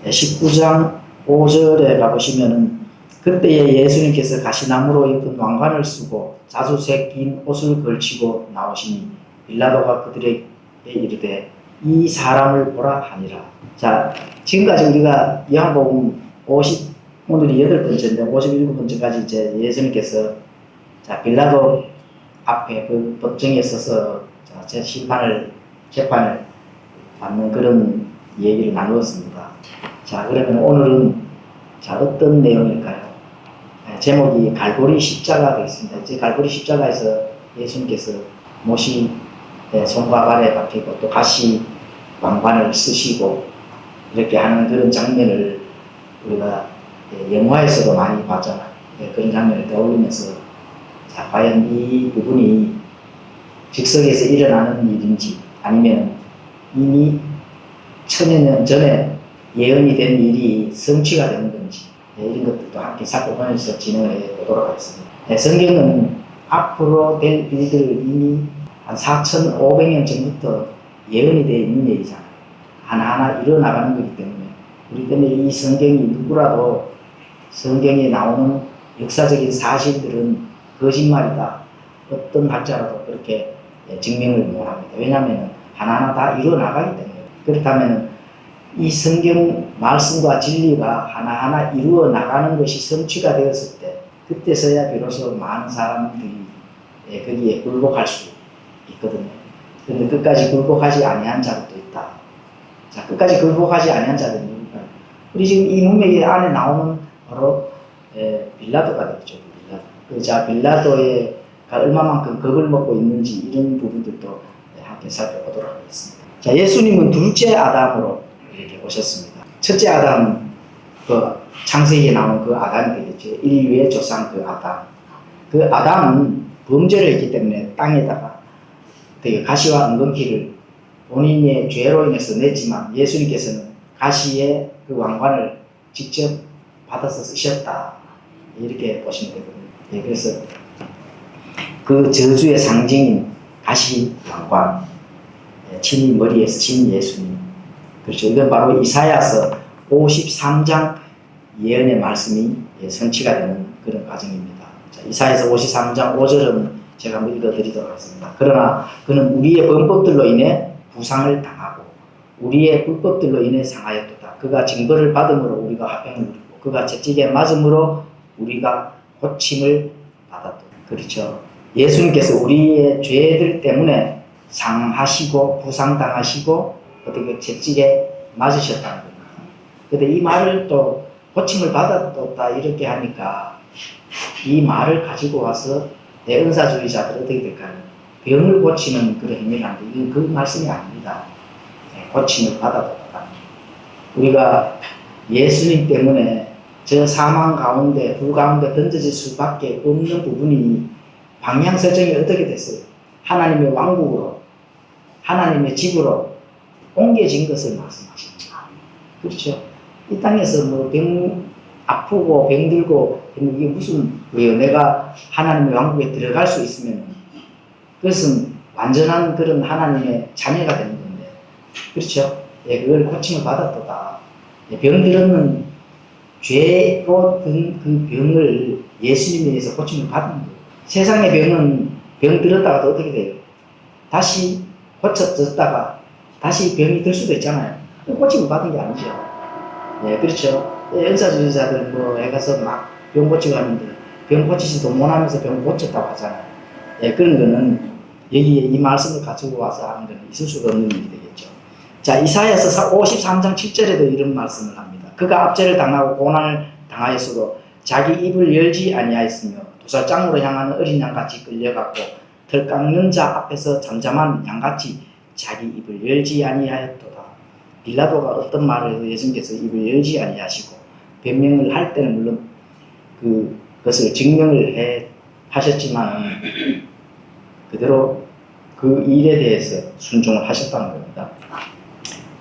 19장 5절에 가보시면은 그때에 예수님께서 가시나무로 입은 왕관을 쓰고 자주색 긴 옷을 걸치고 나오시니 빌라도가 그들에게 이르되 이 사람을 보라 하니라. 자, 지금까지 우리가 요한복음 오늘이 8번째인데 57번째까지 이제 예수님께서 자, 빌라도 앞에 그 법정에 서서 제 재판을 받는 그런 얘기를 나누었습니다. 자, 그러면 오늘은 자, 어떤 내용일까요? 제목이 갈보리 십자가가 되겠습니다. 이제 갈보리 십자가에서 예수님께서 못이 손과 발에 박히고 또 가시 왕관을 쓰시고 이렇게 하는 그런 장면을 우리가 영화에서도 많이 봤잖아요. 그런 장면을 떠올리면서 자, 과연 이 부분이 즉석에서 일어나는 일인지 아니면 이미 천여 년 전에 예언이 된 일이 성취가 되는 건지 이런 것들도 함께 살펴보면서 진행을 해보도록 하겠습니다. 성경은 앞으로 될 일들을 이미 한 4,500년 전부터 예언이 되어 있는 얘기잖아요. 하나하나 일어나가는 거기 때문에 우리 때문에 이 성경이 누구라도 성경에 나오는 역사적인 사실들은 거짓말이다. 어떤 학자라도 그렇게 증명을 못합니다. 왜냐하면 하나하나 다 일어나가기 때문에. 그렇다면 이 성경 말씀과 진리가 하나하나 이루어 나가는 것이 성취가 되었을 때 그때서야 비로소 많은 사람들이 거기에 굴복할 수 있거든요. 그런데 끝까지 굴복하지 아니한 자들도 있다. 자, 끝까지 굴복하지 아니한 자들은 누굴까요? 우리 지금 이 문맥 안에 나오는 바로 빌라도가 되겠죠. 자, 빌라도가 얼마만큼 겁을 먹고 있는지 이런 부분들도 함께 살펴보도록 하겠습니다. 자, 예수님은 둘째 아담으로 이렇게 오셨습니다. 첫째 아담은 그 창세기에 나오는 그 아담이 되겠죠. 인류의 조상 그 아담. 그 아담은 범죄를 했기 때문에 땅에다가 되게 가시와 엉겅퀴를 본인의 죄로 인해서 냈지만 예수님께서는 가시의 그 왕관을 직접 받아서 쓰셨다. 이렇게 보시면 되거든요. 그래서 그 저주의 상징인 가시 왕관, 친히 머리에 쓰신 예수님. 그렇죠. 이건 바로 이사야서 53장 예언의 말씀이 성취가 되는 그런 과정입니다. 자, 이사야서 53장 5절은 제가 한번 읽어드리도록 하겠습니다. 그러나 그는 우리의 범법들로 인해 부상을 당하고 우리의 불법들로 인해 상하였도다. 그가 징벌을 받음으로 우리가 화평을 누리고 그가 채찍에 맞음으로 우리가 고침을 받았다. 그렇죠. 예수님께서 우리의 죄들 때문에 상하시고 부상당하시고 어떻게 채찍에 맞으셨다는 겁니다. 근데 이 말을 또 고침을 받았다 이렇게 하니까 이 말을 가지고 와서 대은사주의자들 어떻게 될까요? 병을 고치는 그런 행위를 하는데 이건 그 말씀이 아닙니다. 고침을 받았다. 우리가 예수님 때문에 저 사망 가운데 불 가운데 던져질 수밖에 없는 부분이 방향 설정이 어떻게 됐어요? 하나님의 왕국으로 하나님의 집으로 옮겨진 것을 말씀하십니다. 그렇죠? 이 땅에서 뭐 병 아프고 병들고 이게 무슨 왜요? 내가 하나님의 왕국에 들어갈 수 있으면 그것은 완전한 그런 하나님의 자녀가 되는 건데, 그렇죠? 그걸 고침을 받았다. 병들었는 죄로 든 그 병을 예수님에 의해서 고침을 받은 거예요. 세상의 병은 병들었다가도 어떻게 돼요? 다시 고쳐졌다가 다시 병이 들 수도 있잖아요. 고침을 받은 게 아니죠. 그렇죠. 은사주의자들 뭐 해가서 막 병 고치고 하는데 병 고치지도 못하면서 병 고쳤다고 하잖아요. 그런 거는 여기에 이 말씀을 가지고 와서 하는 거는 있을 수가 없는 일이 되겠죠. 자, 이사야서 53장 7절에도 이런 말씀을 합니다. 그가 압제를 당하고 고난을 당하였어도 자기 입을 열지 아니하였으며 도살장으로 향하는 어린 양같이 끌려갔고 털 깎는 자 앞에서 잠잠한 양같이 자기 입을 열지 아니하였도다. 빌라도가 어떤 말을 해서 예수님께서 입을 열지 아니하시고 변명을 할 때는 물론 그것을 증명을 하셨지만 그대로 그 일에 대해서 순종을 하셨다는 겁니다.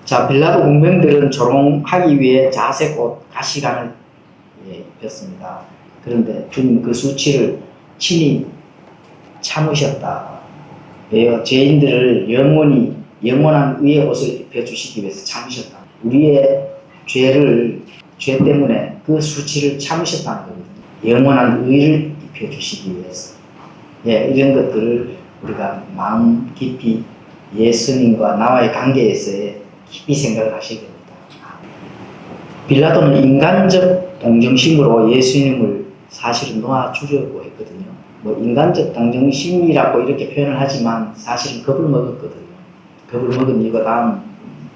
자, 빌라도 공병들은 조롱하기 위해 자색 옷 가시관을 입혔습니다. 그런데 주님 그 수치를 친히 참으셨다. 왜요? 죄인들을 영원한 의의 옷을 입혀주시기 위해서 참으셨다. 우리의 죄 때문에 그 수치를 참으셨다는 거거든요. 영원한 의를 입혀주시기 위해서. 예, 이런 것들을 우리가 마음 깊이 예수님과 나와의 관계에서의 깊이 생각을 하셔야 됩니다. 빌라도는 인간적 동정심으로 예수님을 사실은 놓아주려고 했거든요. 뭐 인간적 동정심이라고 이렇게 표현을 하지만 사실은 겁을 먹었거든요. 겁을 먹은 이유가 다음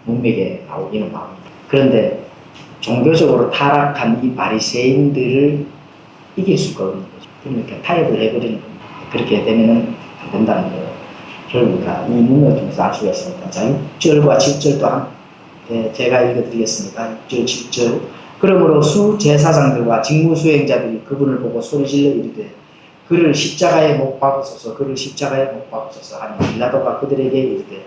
문맥에 나오기는 나옵니다. 그런데 종교적으로 타락한 이 바리새인들을 이길 수가 없는 거죠. 그러니까 타협을 해버리는 겁니다. 그렇게 되면은 안 된다는 거예요. 우리가 이 문맥을 통해서 알 수가 있습니다. 자, 6절과 7절도 제가 읽어드리겠습니다. 6절, 7절. 그러므로 수제사장들과 직무수행자들이 그분을 보고 소리질러 이르되 그를 십자가에 못 박으소서, 그를 십자가에 못 박으소서 하니 빌라도가 그들에게 이르되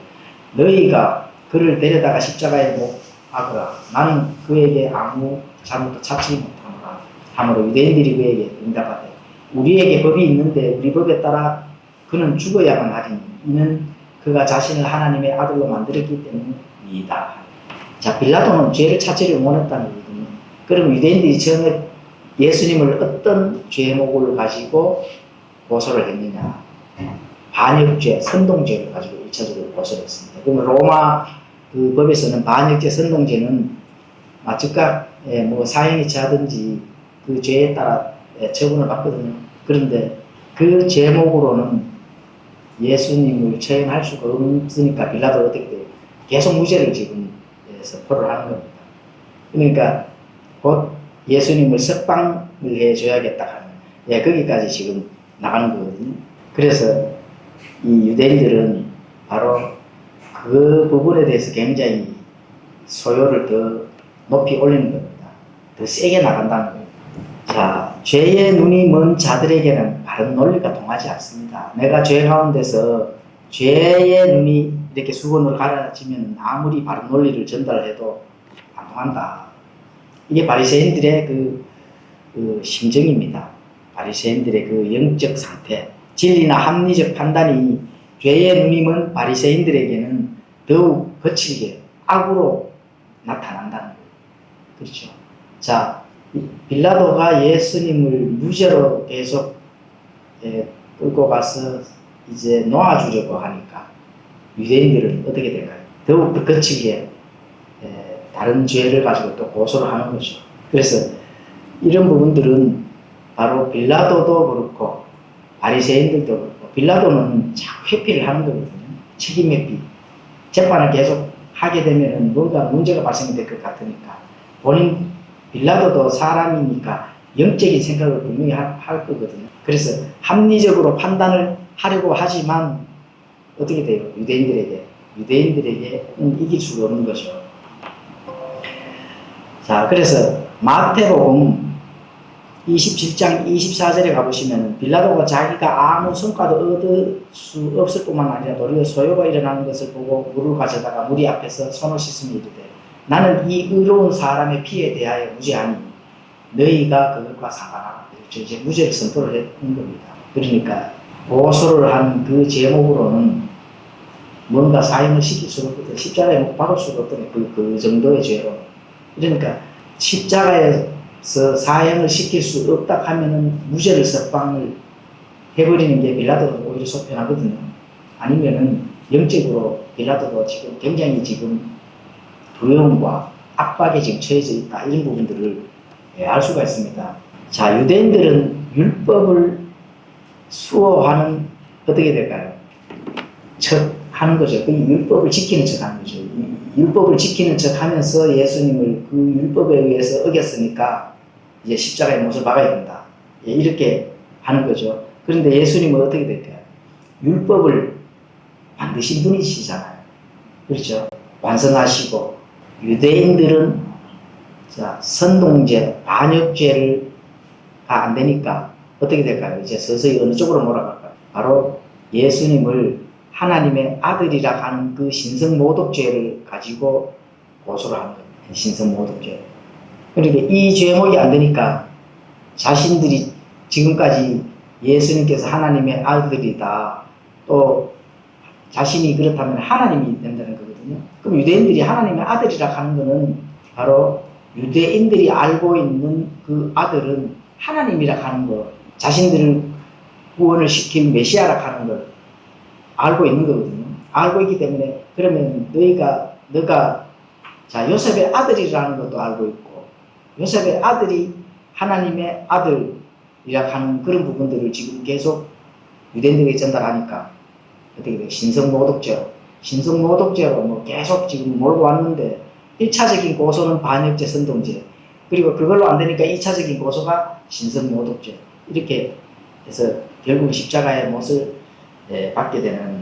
너희가 그를 데려다가 십자가에 못 박으라. 나는 그에게 아무 잘못도 찾지 못하노라. 하므로 유대인들이 그에게 응답하되 우리에게 법이 있는데 우리 법에 따라 그는 죽어야만 하리니 이는 그가 자신을 하나님의 아들로 만들었기 때문이다. 자, 빌라도는 죄를 찾지를 원했다는 거거든요. 그럼 유대인들이 처음에 예수님을 어떤 죄목을 가지고 고소를 했느냐? 반역죄, 선동죄를 가지고 1차적으로 고소를 했습니다. 그러면 로마 그 법에서는 반역죄, 선동죄는 즉각 뭐 사형이 처하든지 그 죄에 따라 처분을 받거든요. 그런데 그 제목으로는 예수님을 처형할 수가 없으니까 빌라도가 어떻게 돼요? 계속 무죄를 지금 선포를 하는 겁니다. 그러니까 곧 예수님을 석방을 해줘야겠다 하는 거기까지 지금 나가는 거거든요. 그래서 이 유대인들은 바로 그 부분에 대해서 굉장히 소요를 더 높이 올리는 겁니다. 더 세게 나간다는 거예요. 자, 죄의 눈이 먼 자들에게는 바른 논리가 통하지 않습니다. 내가 죄 가운데서 죄의 눈이 이렇게 수건으로 가려지면 아무리 바른 논리를 전달해도 안 통한다. 이게 바리새인들의 그 심정입니다. 바리새인들의 그 영적 상태, 진리나 합리적 판단이 죄의 눈이 먼 바리새인들에게는 더욱 거칠게 악으로 나타난다는 거예요. 그렇죠. 자, 빌라도가 예수님을 무죄로 계속 끌고 가서 이제 놓아주려고 하니까 유대인들은 어떻게 될까요? 더욱 더 거칠게 다른 죄를 가지고 또 고소를 하는 거죠. 그래서 이런 부분들은 바로 빌라도도 그렇고 바리새인들도 그렇고 빌라도는 자꾸 회피를 하는 거거든요. 책임 회피. 재판을 계속 하게 되면은 뭔가 문제가 발생이 될 것 같으니까 본인 빌라도도 사람이니까 영적인 생각을 분명히 할 거거든요. 그래서 합리적으로 판단을 하려고 하지만 어떻게 돼요? 유대인들에게 이길 수가 없는 거죠. 자, 그래서 마태복음 27장 24절에 가보시면 빌라도가 자기가 아무 성과도 얻을 수 없을 뿐만 아니라 도리어 소요가 일어나는 것을 보고 물을 가져다가 무리 앞에서 손을 씻으며 이르되 나는 이 의로운 사람의 피에 대하여 무죄하니 너희가 그것과 상관하라. 이제 무죄를 선포를 했는 겁니다. 그러니까 고소를 한 그 제목으로는 뭔가 사형을 시킬 수가 없거든. 십자가에 못 박을 수가 없더니 그 정도의 죄로. 그러니까 십자가에서 사형을 시킬 수 없다 하면은 무죄를 석방을 해버리는 게 빌라도는 오히려 속편하거든요. 아니면은 영적으로 빌라도도 지금 굉장히 지금 두려움과 압박에 지금 처해져 있다. 이런 부분들을 알 수가 있습니다. 자, 유대인들은 율법을 수호하는 어떻게 될까요? 척 하는 거죠. 그 율법을 지키는 척 하는 거죠. 율법을 지키는 척 하면서 예수님을 그 율법에 의해서 어겼으니까 이제 십자가에 못을 박아야 된다. 이렇게 하는 거죠. 그런데 예수님은 어떻게 될까요? 율법을 만드신 분이시잖아요. 그렇죠? 완성하시고 유대인들은 자, 선동죄, 반역죄가 안 되니까 어떻게 될까요? 이제 서서히 어느 쪽으로 몰아갈까요? 바로 예수님을 하나님의 아들이라 하는 그 신성모독죄를 가지고 고소를 하는 겁니다. 신성모독죄. 그러니까 이 죄목이 안 되니까 자신들이 지금까지 예수님께서 하나님의 아들이다. 또 자신이 그렇다면 하나님이 된다는 거거든요. 그럼 유대인들이 하나님의 아들이라 하는 것은 바로 유대인들이 알고 있는 그 아들은 하나님이라 하는 거, 자신들을 구원을 시킨 메시아라 하는 걸 알고 있는 거거든요. 알고 있기 때문에 그러면 너가 자 요셉의 아들이라는 것도 알고 있고 요셉의 아들이 하나님의 아들이라 하는 그런 부분들을 지금 계속 유대인들에게 전달하니까 어떻게 돼요? 신성모독죄로 뭐 계속 지금 몰고 왔는데 1차적인 고소는 반역죄, 선동죄, 그리고 그걸로 안 되니까 2차적인 고소가 신성모독죄, 이렇게 해서 결국 십자가의 못을 받게 되는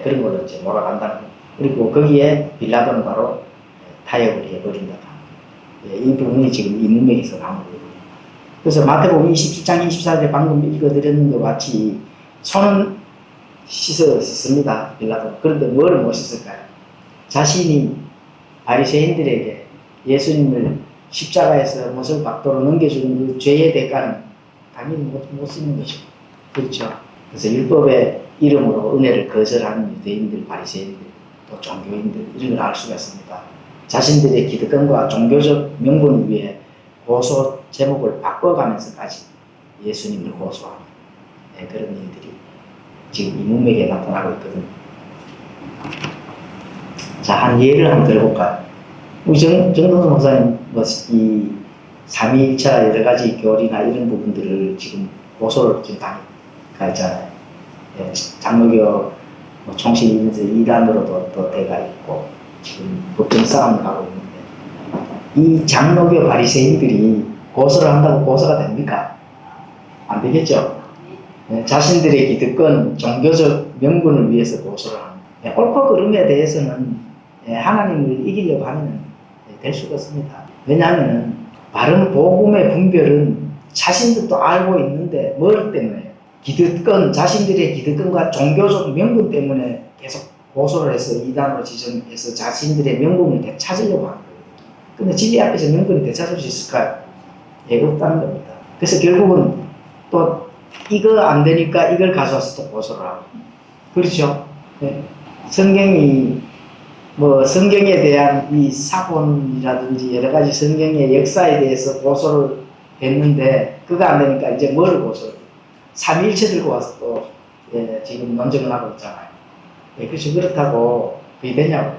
그런 걸로 이제 몰아간다는 거예요. 그리고 거기에 빌라도는 바로 타협을 해버린다. 이 부분이 지금 이 문맥에서 나오는 거예요. 그래서 마태복음 27장 24절에 방금 읽어드렸는 것 같이 손은 씻었습니다. 빌라도. 그런데 뭘 못 씻을까요? 자신이 바리새인들에게 예수님을 십자가에서 못을 박도로 넘겨주는 그 죄의 대가는 당연히 못 쓰는 거죠. 그렇죠. 그래서 율법의 이름으로 은혜를 거절하는 유대인들, 바리새인들, 또 종교인들, 이런 걸 알 수가 있습니다. 자신들의 기득권과 종교적 명분을 위해 고소 제목을 바꿔가면서까지 예수님을 고소하는 그런 일들이 지금 이 문맥에 나타나고 있거든요. 자, 한 예를 한번 들어볼까요? 우리 정동선 목사님, 이 삼위일차 여러 가지 교리나 이런 부분들을 지금 고소를 지금 당해가 있잖아요. 장로교 총신이면서 이단으로도 또 대가 있고 지금 법정 싸움을 하고 있는데 이 장로교 바리새인들이 고소를 한다고 고소가 됩니까? 안 되겠죠. 자신들의 기득권, 종교적 명분을 위해서 고소를 합니다. 옳고 그름에 대해서는 하나님을 이기려고 하면 될 수가 없습니다. 왜냐하면 바른 복음의 분별은 자신들도 알고 있는데 뭘 때문에? 기득권, 자신들의 기득권과 종교적 명분 때문에 계속 고소를 해서 이단으로 지정해서 자신들의 명분을 되찾으려고 하는 거예요. 근데 진리 앞에서 명분이 되찾을 수 있을까요? 없다는 겁니다. 그래서 결국은 또 이거 안 되니까 이걸 가져와서 또 고소를 하고. 그렇죠? 네. 성경에 대한 이 사본이라든지 여러 가지 성경의 역사에 대해서 고소를 했는데 그거 안 되니까 이제 뭐를 고소를 해요? 삼위일체 들고 와서 또 지금 논쟁을 하고 있잖아요. 그렇죠. 그렇다고 그게 되냐고요.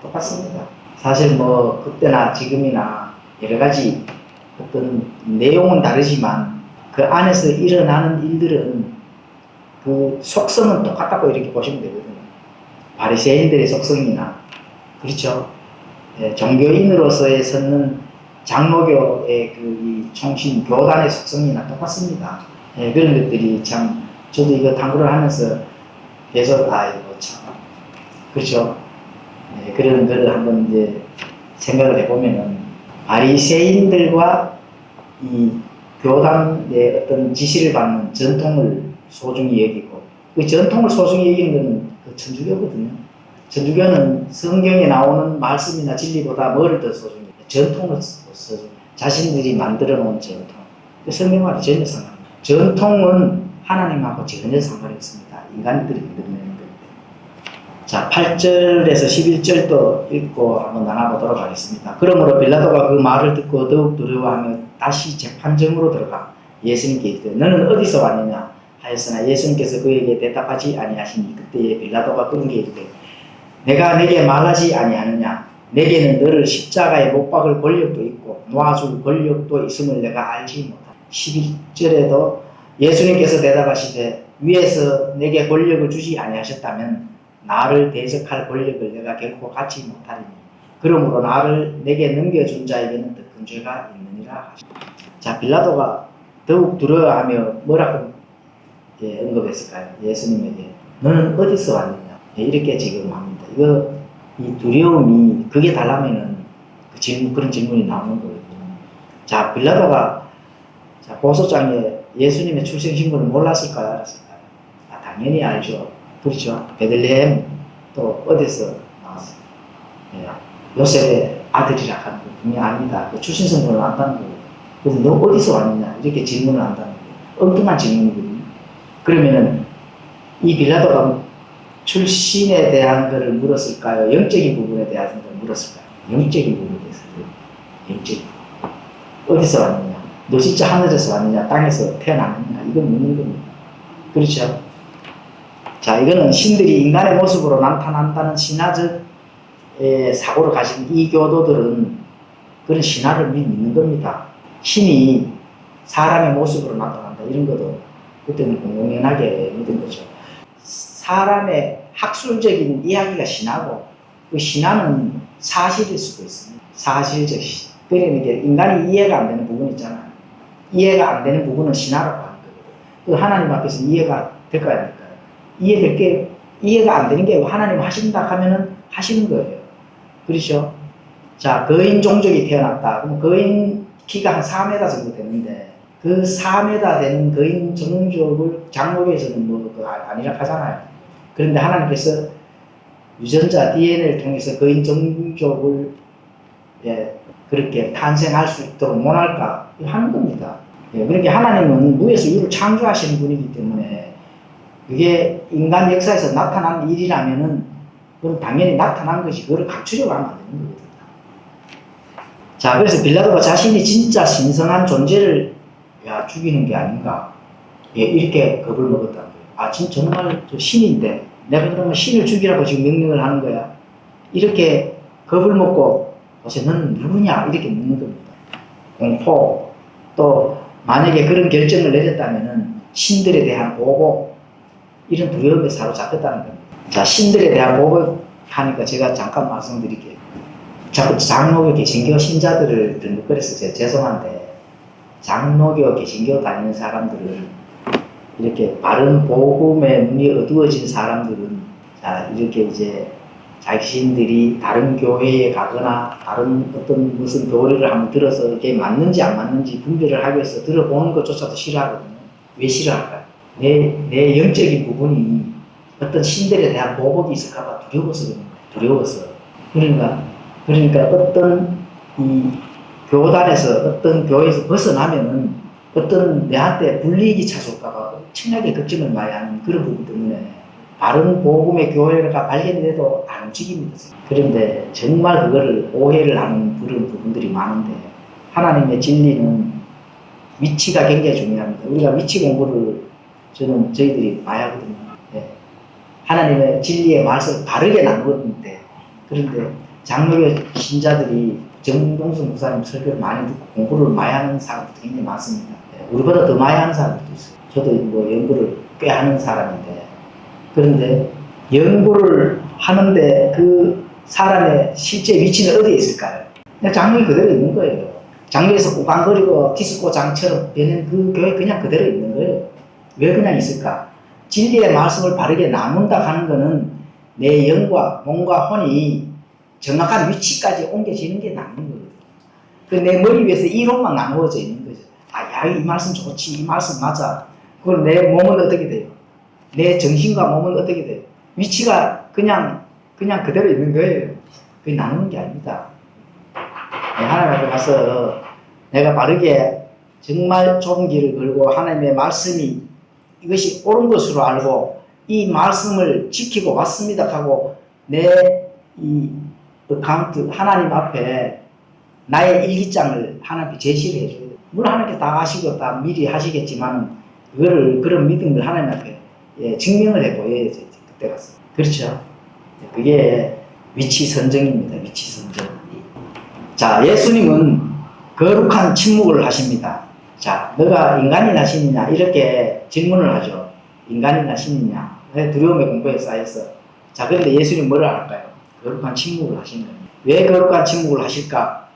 똑같습니다. 사실 뭐 그때나 지금이나 여러 가지 어떤 내용은 다르지만 그 안에서 일어나는 일들은 그 속성은 똑같다고 이렇게 보시면 되거든요. 바리새인들의 속성이나 그렇죠. 종교인으로서의 섰는 장로교의 그 총신 교단의 속성이나 똑같습니다. 그런 것들이 참 저도 이거 탐구를 하면서 계속 이거 참 그렇죠. 그런 걸 한번 이제 생각을 해보면은 바리새인들과 이 교단의 어떤 지시를 받는 전통을 소중히 여기고 그 전통을 소중히 여기는 것은 그 천주교거든요. 천주교는 성경에 나오는 말씀이나 진리보다 뭐를 더 소중히 해요? 전통을 소중히 자신들이 만들어 놓은 전통. 성경과는 전혀 상관없습니다. 전통은 하나님하고 전혀 상관이 없습니다. 인간들이 만들어내는 겁니다. 자, 8절에서 11절도 읽고 한번 나눠보도록 하겠습니다. 그러므로 빌라도가 그 말을 듣고 더욱 두려워하며 다시 재판정으로 들어가 예수님께 이르되 너는 어디서 왔느냐 하였으나 예수님께서 그에게 대답하지 아니하시니 그때에 빌라도가 그에게 이르되 내가 내게 말하지 아니하느냐 내게는 너를 십자가에 못 박을 권력도 있고 놓아줄 권력도 있음을 내가 알지 못하다. 11절에도 예수님께서 대답하시되 위에서 내게 권력을 주지 아니하셨다면 나를 대적할 권력을 내가 결코 갖지 못하리니 그러므로 나를 내게 넘겨준 자에게는 더 큰 죄가 있느니라 하시니. 자, 빌라도가 더욱 두려워하며 뭐라고 언급했을까요? 예수님에게 너는 어디서 왔느냐 이렇게 지금 합니다. 이 두려움이 그게 달라면은 그런 질문이 나오는 거거든요. 자, 빌라도가 고소장에 예수님의 출생 신분을 몰랐을까요? 알았을까요? 당연히 알죠. 그렇죠. 베들레헴 또 어디서 나왔어요? 요셉의 아들이라 하는 거 분명히 압니다. 그 출신 성분을 안다는 거예요. 그래서 너 어디서 왔느냐 이렇게 질문을 한다는 거예요. 엉뚱한 질문이거든요. 그러면은 이 빌라도가 출신에 대한 것을 물었을까요? 영적인 부분에 대한 것을 물었을까요? 영적인 부분에 대해서. 영적. 어디서 왔느냐? 너 진짜 하늘에서 왔느냐? 땅에서 태어났느냐? 이건 묻는 겁니다. 그렇죠? 자, 이거는 신들이 인간의 모습으로 나타난다는 신화적 사고를 가진 이 교도들은 그런 신화를 믿는 겁니다. 신이 사람의 모습으로 나타난다. 이런 것도 그때는 공공연하게 믿은 거죠. 사람의 학술적인 이야기가 신화고 그 신화는 사실일 수도 있습니다. 사실적 신. 그러니까 인간이 이해가 안 되는 부분 있잖아요. 이해가 안 되는 부분은 신화라고 하는 거거든요. 그 하나님 앞에서 이해가 될까요? 안 될까요? 이해가 안 되는 게 하나님 하신다 하면은 하시는 거예요. 그렇죠? 자, 거인 종족이 태어났다. 그럼 거인 키가 한 4m 정도 되는데 그 4m 되는 거인 종족을 장로교에서는 뭐 아니라 하잖아요. 그런데 하나님께서 유전자 DNA를 통해서 거인 종족을 그렇게 탄생할 수 있도록 원할까 하는 겁니다. 그러니까 하나님은 무에서 유를 창조하시는 분이기 때문에 그게 인간 역사에서 나타난 일이라면은 그건 당연히 나타난 것이 그걸 감추려고 하면 안 되는 거거든요. 자, 그래서 빌라도가 자신이 진짜 신성한 존재를 죽이는 게 아닌가 이렇게 겁을 먹었다는 거예요. 아, 진짜 정말 저 신인데 내가 그러면 신을 죽이라고 지금 명령을 하는 거야? 이렇게 겁을 먹고 도대체 너는 누구냐? 이렇게 묻는 겁니다. 공포, 또 만약에 그런 결정을 내렸다면은 신들에 대한 보복, 이런 두려움에 사로잡혔다는 겁니다. 자, 신들에 대한 보복 하니까 제가 잠깐 말씀드릴게요. 자꾸 장로교 개신교 신자들을 등록거려서 제가 죄송한데 장로교 개신교 다니는 사람들을 이렇게 바른 복음에 눈이 어두워진 사람들은 자, 이렇게 이제 자신들이 다른 교회에 가거나 다른 어떤 무슨 교리를 한번 들어서 이게 맞는지 안 맞는지 분별을 하기 위해서 들어보는 것조차도 싫어하거든요. 왜 싫어할까요? 내 영적인 부분이 어떤 신들에 대한 보복이 있을까봐 두려워서 그런 거예요. 두려워서. 그러니까 어떤 이 교단에서 어떤 교회에서 벗어나면은 어떤 내한테 불이익이 찾아올까봐 엄청나게 걱정을 많이 하는 그런 부분 때문에 바른 복음의 교회가 발견돼도 안 움직입니다. 그런데 정말 그거를 오해를 하는 그런 부분들이 많은데 하나님의 진리는 위치가 굉장히 중요합니다. 우리가 위치 공부를 저희들이 많이 하거든요. 네. 하나님의 진리의 말씀을 바르게 나누었는데 그런데 장로교 신자들이 정동수 목사님 설교를 많이 듣고 공부를 많이 하는 사람들도 굉장히 많습니다. 네. 우리보다 더 많이 하는 사람들도 있어요. 저도 뭐 연구를 꽤 하는 사람인데 그런데 연구를 하는데 그 사람의 실제 위치는 어디에 있을까요? 그냥 장로이 그대로 있는 거예요. 장로에서 꾸강거리고 디스코장처럼 되는 그 교회 그냥 그대로 있는 거예요. 왜 그냥 있을까? 진리의 말씀을 바르게 나눈다 하는 거는 내 영과 몸과 혼이 정확한 위치까지 옮겨지는 게 나는 거거든요. 그 내 머리 위에서 이론만 나누어져 있는 거죠. 아, 야, 이 말씀 좋지, 이 말씀 맞아. 그럼 내 몸은 어떻게 돼요? 내 정신과 몸은 어떻게 돼요? 위치가 그냥 그대로 있는 거예요. 그게 나누는 게 아닙니다. 하나님 앞에 가서 내가 바르게 정말 좋은 길을 걸고 하나님의 말씀이 이것이 옳은 것으로 알고 이 말씀을 지키고 왔습니다 하고 내 이 어카운트 하나님 앞에 나의 일기장을 하나님께 제시를 해줘야 돼요. 물론 하나님께 다 아시고 다 미리 하시겠지만 그런 믿음을 하나님 앞에 증명을 해보여야죠. 그때 가서. 그렇죠? 그게 위치 선정입니다. 위치 선정. 자, 예수님은 거룩한 침묵을 하십니다. 자, 너가 인간이냐 신이냐 이렇게 질문을 하죠. 인간이냐 신이냐. 두려움의 공포에 쌓여서. 자, 그런데 예수님은 뭐를 할까요? 거룩한 침묵을 하시는 겁니다. 왜 거룩한 침묵을 하실까?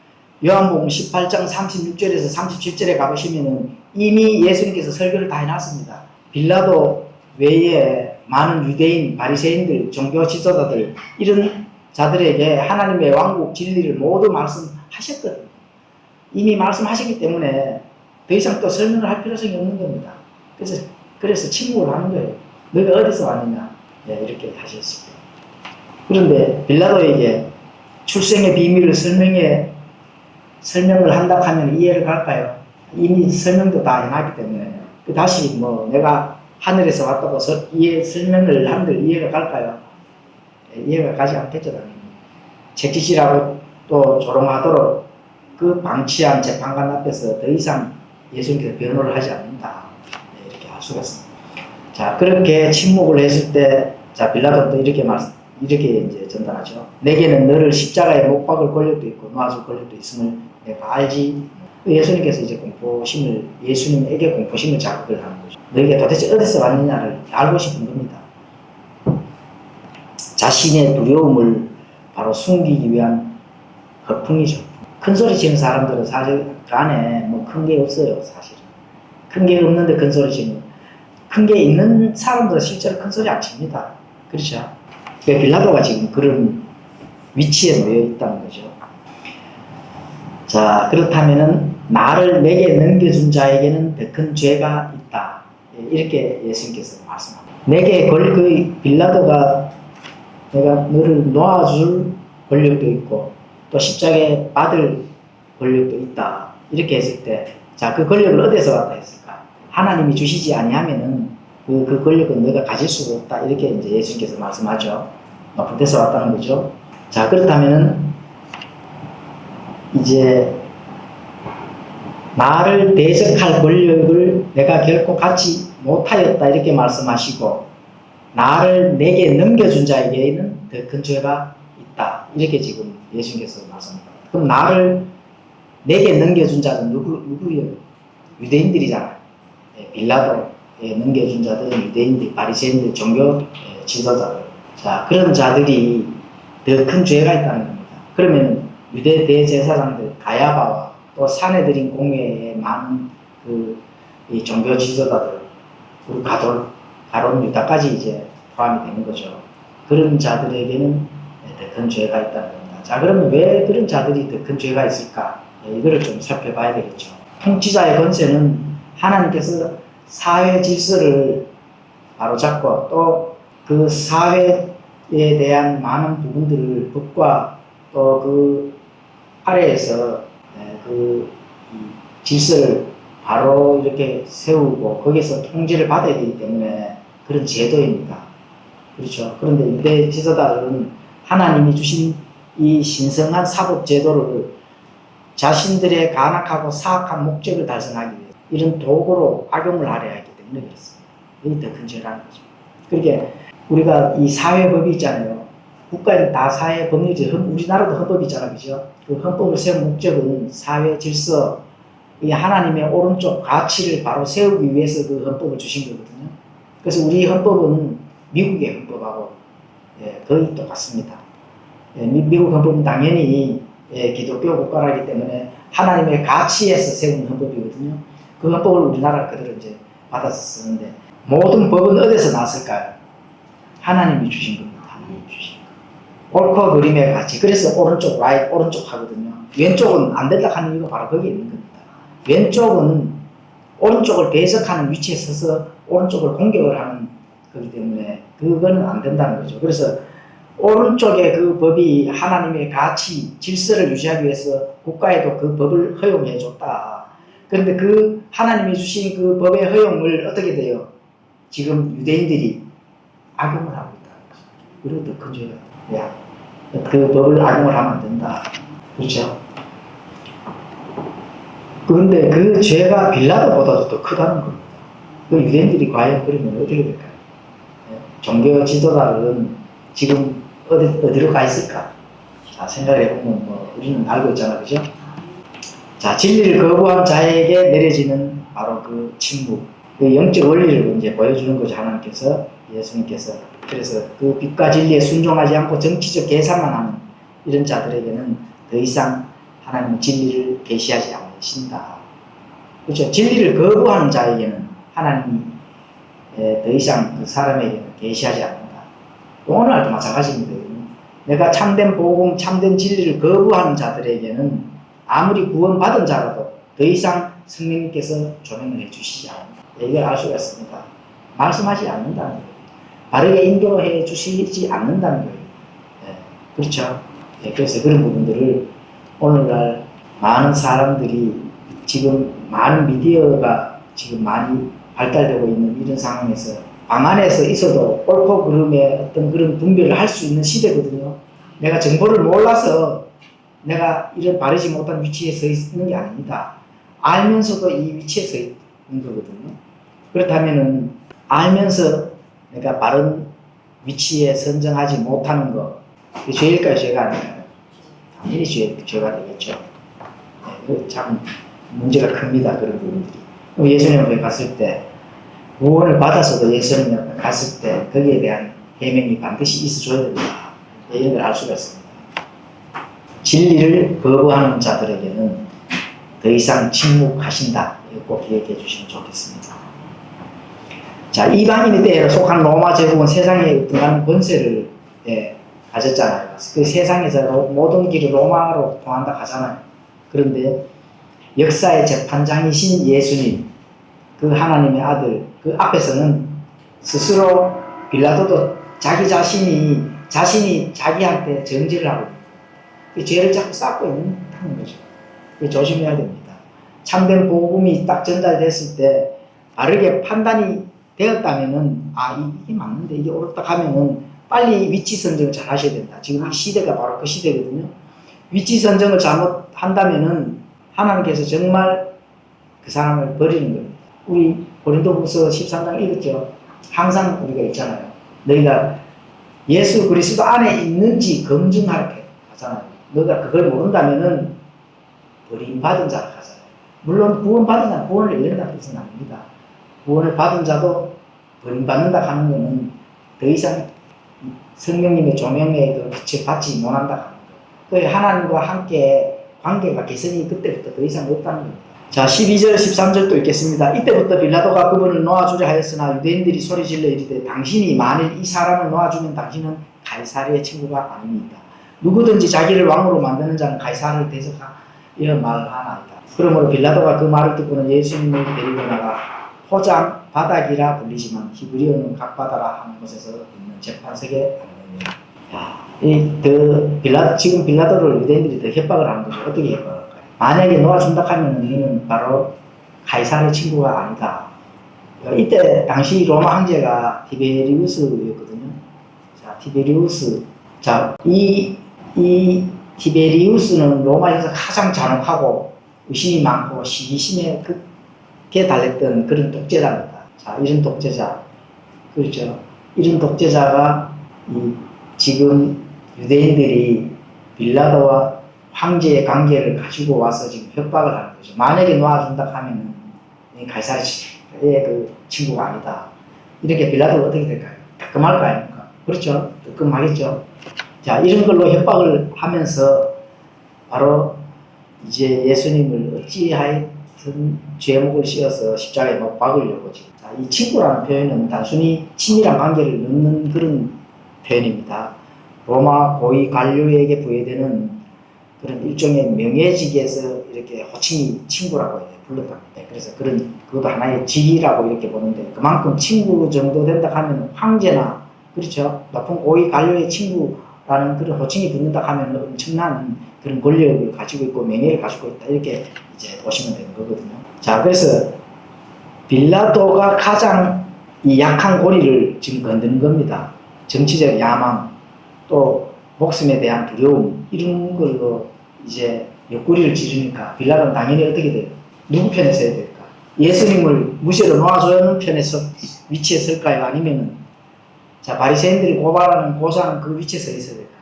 요한복음 18장 36절에서 37절에 가보시면은 이미 예수님께서 설교를 다 해놨습니다. 빌라도 외에 많은 유대인, 바리새인들, 종교 지도자들 이런 자들에게 하나님의 왕국 진리를 모두 말씀하셨거든요. 이미 말씀하셨기 때문에 더 이상 또 설명을 할 필요성이 없는 겁니다. 그래서 침묵을 하는 거예요. 너가 어디서 왔느냐? 이렇게 하셨습니다. 그런데 빌라도에게 출생의 비밀을 설명을 한다 하면 이해를 갈까요? 이미 설명도 다 해놨기 때문에 다시 뭐 내가 하늘에서 왔다고 설명을 한들 이해가 갈까요? 이해가 가지 않겠죠. 당연히. 채찍질하고 또 조롱하도록 그 방치한 재판관 앞에서 더 이상 예수님께서 변호를 하지 않는다. 네, 이렇게 할 수가 있습니다. 자, 그렇게 침묵을 했을 때, 자, 빌라도도 이렇게 이제 전달하죠. 내게는 너를 십자가에 못 박을 권력도 있고 놓아줄 권력도 있음을 내가 알지. 예수님께서 이제 예수님에게 공포심을 자극을 하는 거죠. 너희가 도대체 어디서 왔느냐를 알고 싶은 겁니다. 자신의 두려움을 바로 숨기기 위한 허풍이죠. 큰 소리 치는 사람들은 사실 그 안에 뭐 큰 게 없어요, 사실은. 큰 게 없는데 큰 소리 치는. 큰 게 있는 사람들은 실제로 큰 소리 안 칩니다. 그렇죠? 그러니까 빌라도가 지금 그런 위치에 놓여 있다는 거죠. 자, 그렇다면은 내게 넘겨준 자에게는 더 큰 죄가 있다. 이렇게 예수님께서 말씀합니다. 빌라도가 내가 너를 놓아줄 권력도 있고 또 십자가에 받을 권력도 있다. 이렇게 했을 때, 자, 그 권력을 어디서 왔다 했을까? 하나님이 주시지 아니하면은 그 권력은 너가 가질 수가 없다. 이렇게 이제 예수님께서 말씀하죠. 높은 데서 왔다는 거죠. 자, 그렇다면은 이제 나를 대적할 권력을 내가 결코 갖지 못하였다. 이렇게 말씀하시고 내게 넘겨준 자에게는 더 큰 죄가 있다. 이렇게 지금 예수님께서 말씀합니다. 그럼 내게 넘겨준 자는 누구예요? 유대인들이잖아요. 빌라도에 넘겨준 자들은 유대인들, 바리새인들, 종교 지도자들. 자, 그런 자들이 더 큰 죄가 있다는 겁니다. 그러면 유대 대제사장들, 가야바와 또 사내들인 공회에 많은 이 종교 지도자들, 그리고 가론 유다까지 이제 포함이 되는 거죠. 그런 자들에게는 더 큰 죄가 있다는 겁니다. 자, 그러면 왜 그런 자들이 더 큰 죄가 있을까? 이거를 좀 살펴봐야 되겠죠. 통치자의 권세는 하나님께서 사회 질서를 바로잡고 또 그 사회에 대한 많은 부분들을 법과 또 그 아래에서 그 질서를 바로 이렇게 세우고 거기서 통제를 받아야 되기 때문에 그런 제도입니다. 그렇죠. 그런데 유대 지도자들은 하나님이 주신 이 신성한 사법 제도를 자신들의 간악하고 사악한 목적을 달성하기 위해 이런 도구로 악용을 하려 하기 때문에 그렇습니다. 이게 더 큰 죄라는 거죠. 그러니까 우리가 이 사회법이 있잖아요. 국가에는 다 사회법률이지, 우리나라도 헌법이 있잖아요. 그죠? 그 헌법을 세운 목적은 사회 질서, 이 하나님의 오른쪽 가치를 바로 세우기 위해서 그 헌법을 주신 거거든요. 그래서 우리 헌법은 미국의 헌법하고 거의 똑같습니다. 미국 헌법은 당연히 기독교 국가라기 때문에 하나님의 가치에서 세운 헌법이거든요. 그 헌법을 우리나라 그대로 이제 받아서 쓰는데 모든 법은 어디서 났을까요? 하나님이 주신 겁니다. 하나님이 주신 거. 옳고 그름의 가치. 그래서 오른쪽 하거든요. 왼쪽은 안 된다 하는 이유가 바로 거기에 있는 겁니다. 왼쪽은 오른쪽을 배석하는 위치에 서서 오른쪽을 공격을 하는 거기 때문에 그거는 안 된다는 거죠. 그래서 오른쪽에 그 법이 하나님의 가치, 질서를 유지하기 위해서 국가에도 그 법을 허용해 줬다. 그런데 그 하나님이 주신 그 법의 허용을 어떻게 돼요? 지금 유대인들이 악용을 하고 있다는 거죠. 그리고 더 큰 죄가 그 법을 악용을 하면 안 된다. 그렇죠? 그런데 그 죄가 빌라도보다도 더 크다는 겁니다. 그 유대인들이 과연 그러면 어떻게 될까요? 종교 지도자들은 지금 어디로 가 있을까? 자, 생각해보면 우리는 알고 있잖아, 그죠? 자, 진리를 거부한 자에게 내려지는 바로 그 침묵, 그 영적 원리를 이제 보여주는 거죠, 하나님께서, 예수님께서. 그래서 그 빛과 진리에 순종하지 않고 정치적 계산만 하는 이런 자들에게는 더 이상 하나님은 진리를 계시하지 않으신다. 그렇죠? 진리를 거부하는 자에게는 하나님이 더 이상 그 사람에게는 계시하지 않는다. 오늘날도 마찬가지입니다. 내가 참된 복음, 참된 진리를 거부하는 자들에게는 아무리 구원받은 자라도 더 이상 성령님께서 조명을 해주시지 않는다. 이걸 알 수가 있습니다. 말씀하지 않는다는 거예요. 바르게 인도해 주시지 않는다는 거예요. 그렇죠? 그래서 그런 부분들을 오늘날 많은 사람들이 지금 많은 미디어가 지금 많이 발달되고 있는 이런 상황에서 방 안에서 있어도 옳고 그름의 어떤 그런 분별을 할 수 있는 시대거든요. 내가 정보를 몰라서 내가 이런 바르지 못한 위치에 서 있는 게 아닙니다. 알면서도 이 위치에 서 있는 거거든요. 그렇다면은 알면서 내가 바른 위치에 선정하지 못하는 거, 죄일까요, 죄가 아닐까요? 당연히 죄가 되겠죠. 네, 참 문제가 큽니다. 그런 부분들이. 예수님 앞에 갔을 때 구원을 받아서도 예수님 앞에 갔을 때 거기에 대한 해명이 반드시 있어줘야 됩니다. 이런 걸 알 수가 있습니다. 진리를 거부하는 자들에게는 더 이상 침묵하신다. 이거 꼭 기억해 주시면 좋겠습니다. 자, 이방인의 때에 속한 로마 제국은 세상에 등하는 권세를 가졌잖아요. 그 세상에서 모든 길이 로마로 통한다 하잖아요. 그런데 역사의 재판장이신 예수님, 그 하나님의 아들, 그 앞에서는 스스로 빌라도도 자기 자신이 자기한테 정죄를 하고 있는, 죄를 자꾸 쌓고 있는 거죠. 조심해야 됩니다. 참된 복음이 딱 전달됐을 때 바르게 판단이 되었다면은 이게 맞는데 이게 옳다 하면은 빨리 위치 선정을 잘 하셔야 된다. 지금 이 시대가 바로 그 시대거든요. 위치 선정을 잘못한다면은 하나님께서 정말 그 사람을 버리는 겁니다. 우리 고린도후서 13장 읽었죠. 항상 우리가 있잖아요. 너희가 예수 그리스도 안에 있는지 검증하게 하잖아요. 너가 그걸 모른다면은 버림받은 자라 하잖아요. 물론 구원받은 자는 구원을 잃는다는 뜻은 아닙니다. 구원을 받은 자도 버림받는다 하는 것은 더 이상 성령님의 조명의 그 빛을 받지 못한다 하는 거예요. 그 하나님과 함께 관계가 개선이 그때부터 더 이상 없다는 겁니다. 자, 12절 13절도 읽겠습니다. 이때부터 빌라도가 그분을 놓아주려 하였으나 유대인들이 소리질러 이르되 당신이 만일 이 사람을 놓아주면 당신은 가이사르의 친구가 아닙니다. 누구든지 자기를 왕으로 만드는 자는 가이사르를 대적하 이런 말을 하나이다. 그러므로 빌라도가 그 말을 듣고는 예수님을 데리고 나가 포장 바닥이라 불리지만 히브리어는 각바다라 하는 곳에서 있는 재판석에 앉느니라. 지금 빌라도를 유대인들이 더 협박을 하는 거죠. 어떻게 협박을 할까요? 만약에 놓아준다 하면 이는 바로 가이사르의 친구가 아니다. 이때 당시 로마 황제가 티베리우스였거든요. 자, 티베리우스. 자, 이 티베리우스는 로마에서 가장 잔혹하고 의심이 많고 시기심에 극에 달했던 그런 독재자입니다. 자, 이런 독재자, 그렇죠. 이런 독재자가 지금 유대인들이 빌라도와 황제의 관계를 가지고 와서 지금 협박을 하는 거죠. 만약에 놓아준다 하면은 가이사르의 그 친구가 아니다. 이렇게 빌라도가 어떻게 될까요? 뜨끔할 거 아닙니까? 그렇죠. 뜨끔하겠죠. 자, 이런 걸로 협박을 하면서 바로 이제 예수님을 어찌하여든 죄목을 씌워서 십자가에 못 박으려고 지금. 자, 이 친구라는 표현은 단순히 친밀한 관계를 넣는 그런 표현입니다. 로마 고위 관료에게 부여되는 그런 일종의 명예직에서 이렇게 호칭이 친구라고 불렀답니다. 그래서 그것도 하나의 직이라고 이렇게 보는데 그만큼 친구 정도 된다 하면 황제나 그렇죠. 높은 고위 관료의 친구라는 그런 호칭이 붙는다 하면 엄청난 그런 권력을 가지고 있고 명예를 가지고 있다 이렇게 이제 보시면 되는 거거든요. 자, 그래서 빌라도가 가장 이 약한 고리를 지금 건드는 겁니다. 정치적 야망, 또 목숨에 대한 두려움 이런 걸로 이제 옆구리를 찌르니까 빌라도는 당연히 어떻게 돼요? 누구 편에 서야 될까? 예수님을 무시로 놓아주는 편에 위치에 설까요? 아니면은 자, 바리새인들이 고발하는 고사는 그 위치에 서 있어야 될까?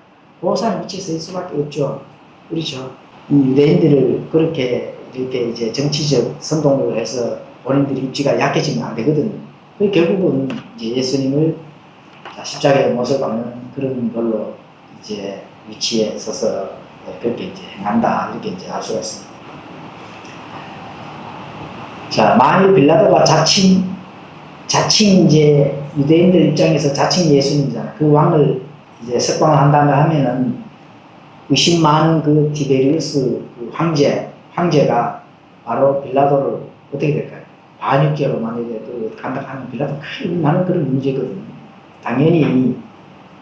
고사는 위치에 서 있을 수밖에 없죠. 그렇죠. 이 유대인들을 그렇게 이렇게 이제 정치적 선동을 해서 본인들이 입지가 약해지면 안 되거든요. 그 결국은 이제 예수님을 십자가에 못을 박는 그런 걸로 이제 위치에 서서 그렇게 이제 행한다 이렇게 이제 알 수가 있습니다. 자, 만일 빌라도가 자칭 이제 유대인들 입장에서 자칭 예수님이잖아. 그 왕을 이제 석방을 한다고 하면은 의심 많은 그 티베리우스 그 황제가 바로 빌라도를 어떻게 될까요? 반역죄로 만약에 또 간다 하면 빌라도 큰 많은 그런 문제거든요. 당연히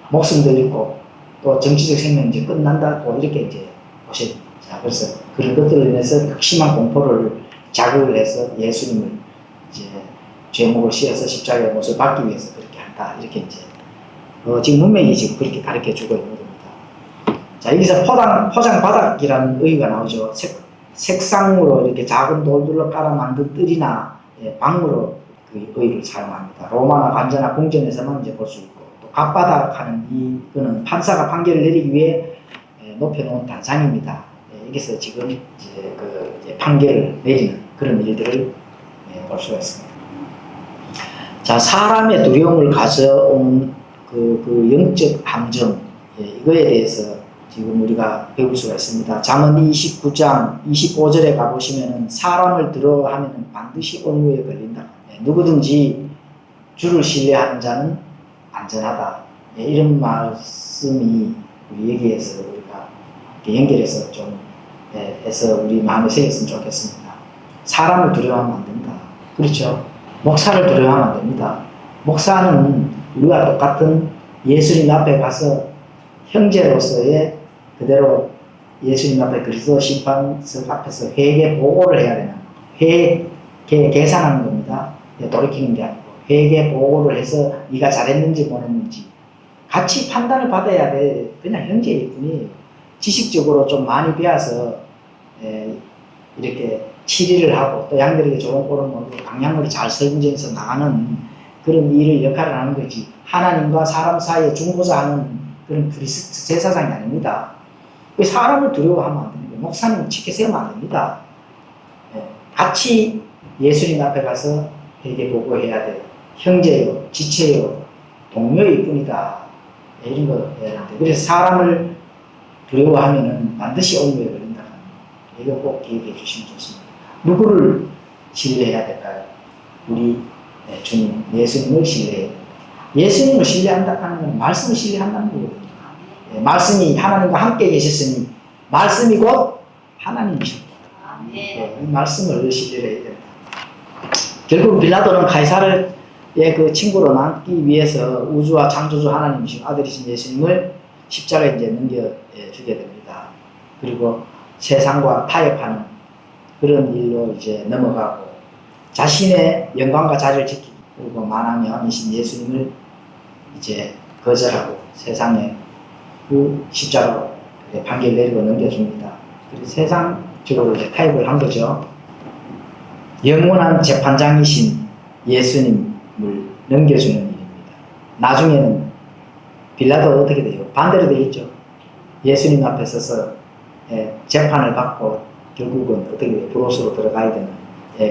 목숨도 잃고 또 정치적 생명이 이제 끝난다고 이렇게 이제 보셔야 됩니다. 자, 그래서 그런 것들로 인해서 극심한 공포를 자극을 해서 예수님을 이제 죄목을 씌워서 십자가의 못을 받기 위해서 그렇게 한다. 이렇게 이제 지금 문맥이 지금 그렇게 가르쳐 주고 있는 겁니다. 자, 여기서 포장 바닥이라는 의의가 나오죠. 색상으로 이렇게 작은 돌들로 깔아 만든 뜰이나 방으로 그 의의를 사용합니다. 로마나 관제나 궁전에서만 이제 볼 수 있고, 또 갓바닥 하는 이거는 판사가 판결을 내리기 위해 높여놓은 단상입니다. 여기서 지금 이제 이제 판결을 내리는 그런 일들을 볼 수가 있습니다. 자, 사람의 두려움을 가져오는 그 영적 함정, 이거에 대해서 지금 우리가 배울 수가 있습니다. 잠언 29장 25절에 가보시면은 사람을 두려워하면 반드시 온유에 걸린다. 누구든지 주를 신뢰하는 자는 안전하다. 이런 말씀이 우리 여기에서 우리가 연결해서 좀 해서 우리 마음에 새겼으면 좋겠습니다. 사람을 두려워하면 안 된다. 그렇죠? 목사를 두려워하면 안 됩니다. 목사는 우리와 똑같은 예수님 앞에 가서 형제로서의 그대로 예수님 앞에 그리스도 심판석 앞에서 회개 보고를 해야 되는, 계산하는 겁니다. 돌이키는 게 아니고 회개 보고를 해서 네가 잘했는지 못했는지 같이 판단을 받아야 될 그냥 형제일 뿐이에요. 지식적으로 좀 많이 배워서 이렇게 치리를 하고 또 양들에게 좋은 꼴을 먹고 강약물이 잘 설정해서 나가는 그런 일을 역할을 하는 거지, 하나님과 사람 사이에 중보자하는 그런 그리스도 제사장이 아닙니다. 사람을 두려워하면 안 됩니다. 목사님 치켜 세우면 안 됩니다. 같이 예수님 앞에 가서 회개 보고해야 돼. 형제요, 지체요, 동료일 뿐이다. 이런 거 해야 되는데, 그래서 사람을 두려워하면은 반드시 온유에 걸린다. 이거 꼭 기억해 주시면 좋습니다. 누구를 신뢰해야 될까요? 우리 주님, 예수님을 신뢰해야 됩니다. 예수님을 신뢰한다는 건 말씀을 신뢰한다는 거거든요. 말씀이 하나님과 함께 계셨으니 말씀이 곧 하나님이십니다. 이 말씀을 신뢰해야 됩니다. 결국 빌라도는 가이사르의 그 친구로 남기 위해서 우주와 창조주 하나님이신 아들이신 예수님을 십자가에 이제 넘겨주게 됩니다. 그리고 세상과 타협하는 그런 일로 이제 넘어가고, 자신의 영광과 자리를 지키고, 그리고 만왕의 왕이신 예수님을 이제 거절하고 세상에 그 십자가로 판결 내리고 넘겨줍니다. 그리고 세상적으로 이제 타협을 한 거죠. 영원한 재판장이신 예수님을 넘겨주는 일입니다. 나중에는 빌라도가 어떻게 돼요? 반대로 되겠죠. 예수님 앞에 서서 재판을 받고 결국은 어떻게 돼요? 불옷으로 들어가야 되는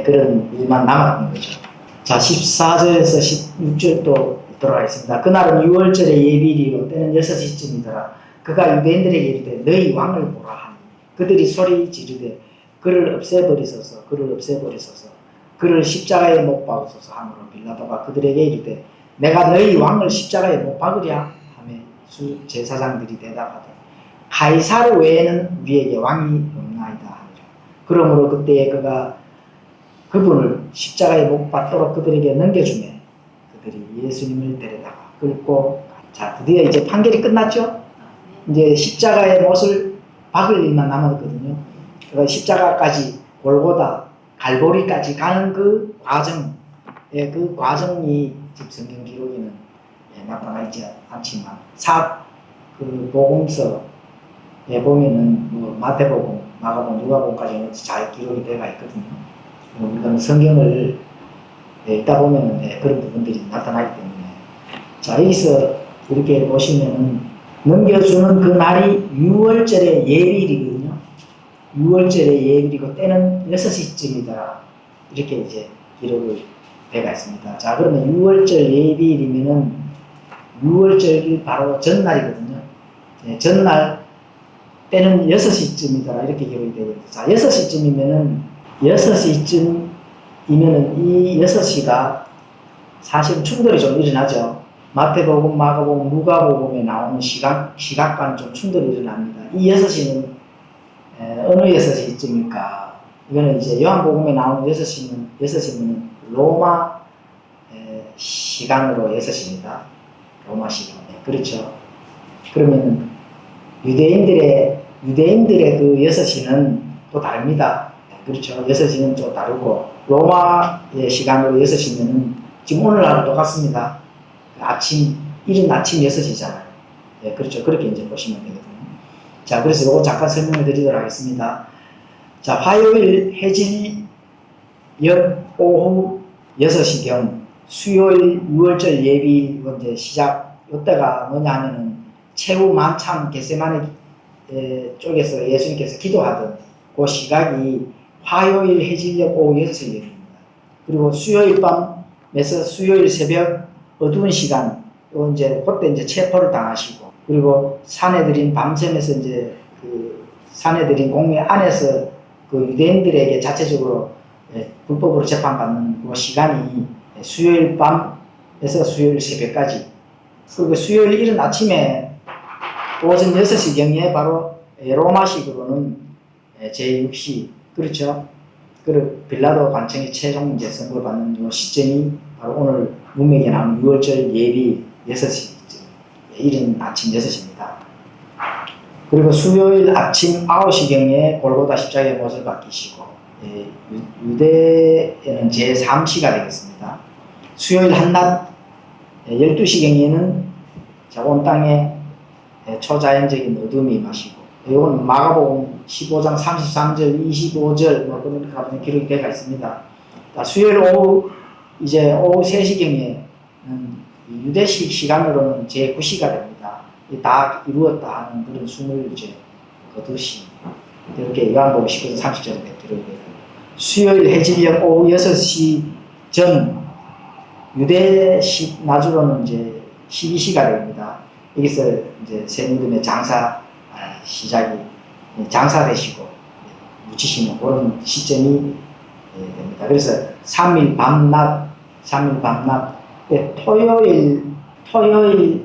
그런 일만 남았던 거죠. 자, 14절에서 16절 또 들어가 있습니다. 그날은 6월절의 예비일이요 때는 6시쯤이더라. 그가 유대인들에게 이르되 너희 왕을 보라 하니 그들이 소리 지르되 그를 없애버리소서, 그를 없애버리소서, 그를 십자가에 못 박으소서 하므로 빌라도가 그들에게 이르되 내가 너희 왕을 십자가에 못 박으랴 하며 제사장들이 대답하되 가이사르 외에는 우리에게 왕이 없나이다 하니라. 그러므로 그때에 그가 그분을 십자가에 못 박도록 그들에게 넘겨주매 그들이 예수님을 데려다가 끌고, 자, 드디어 이제 판결이 끝났죠. 이제 십자가에 못을 박을 일만 남았거든요. 그러니까 십자가까지, 골고다 갈보리까지 가는 그 과정, 그 과정이 지금 성경 기록에는 나타나 있지 않지만 그 복음서에 보면은 뭐 마태복음, 마가복음, 누가복음까지 잘 기록이 되어 있거든요. 우리가 성경을 읽다 보면은 그런 부분들이 나타나기 때문에, 자, 여기서 이렇게 보시면은 넘겨주는 그 날이 6월절의 예비일이거든요. 6월절의 예비일이고 때는 6시쯤이다. 이렇게 이제 기록을 되어 있습니다. 자, 그러면 6월절 예비일이면은 6월절이 바로 전날이거든요. 전날 때는 6시쯤이다. 이렇게 기록이 되어 있습니다. 자, 6시쯤이면은 6시쯤이면은 이 6시가 사실 충돌이 좀 일어나죠. 마태복음, 마가복음, 누가복음에 나오는 시각과는 좀 충돌이 일어납니다. 이 6시는 어느 6시쯤일까? 이거는 이제 요한복음에 나오는 6시는 로마 시간으로 6시입니다. 로마 시간. 그렇죠. 그러면은 유대인들의 그 6시는 또 다릅니다. 그렇죠. 6시는 좀 다르고, 로마의 시간으로 6시면은 지금 오늘하고 똑같습니다. 이른 아침 6시잖아요. 그렇죠. 그렇게 이제 보시면 되거든요. 자, 그래서 요거 잠깐 설명을 드리도록 하겠습니다. 자, 화요일 해질녘 오후 6시경 수요일 6월절 예비 이제 시작, 이때가 뭐냐 하면은 최후 만찬 겟세마네 쪽에서 예수님께서 기도하던 그 시각이 화요일 해질녘 오후 6시 예비입니다. 그리고 수요일 밤에서 수요일 새벽 어두운 시간, 요 이제 그때 이제 체포를 당하시고, 그리고 산해드린 밤샘에서 이제 그 산해드린 공회 안에서 그 유대인들에게 자체적으로 불법으로 재판받는 그 시간이 수요일 밤에서 수요일 새벽까지, 그리고 수요일 이른 아침에 오전 6시경에 바로 로마식으로는 제6시, 그렇죠? 그리고 빌라도 관청이 최종 이제 선고를 받는 이 시점이 바로 오늘 문맥에 나오는 6월절 예비 6시, 이른 아침 6시입니다. 그리고 수요일 아침 9시경에 골고다 십자가의 못을 박히시고, 유대에는 제3시가 되겠습니다. 수요일 한낮 12시경에는 온 땅에 초자연적인 어둠이 임하시고, 이건 마가복음 15장 33절, 25절 뭐 그런 기록이 되어 있습니다. 수요일 오후 이제 오후 3시경에는 유대식 시간으로는 제9시가 됩니다. 다 이루었다 하는 그런 숨을 이제 거두시, 이렇게 요한복음 19장 30절에 기록이 됩니다. 수요일 해질녘 오후 6시 전 유대식 나주로는 이제 12시가 됩니다. 여기서 이제 새 믿음의 장사 시작이, 장사되시고 묻히시는 그런 시점이 됩니다. 그래서 3일 밤낮 토요일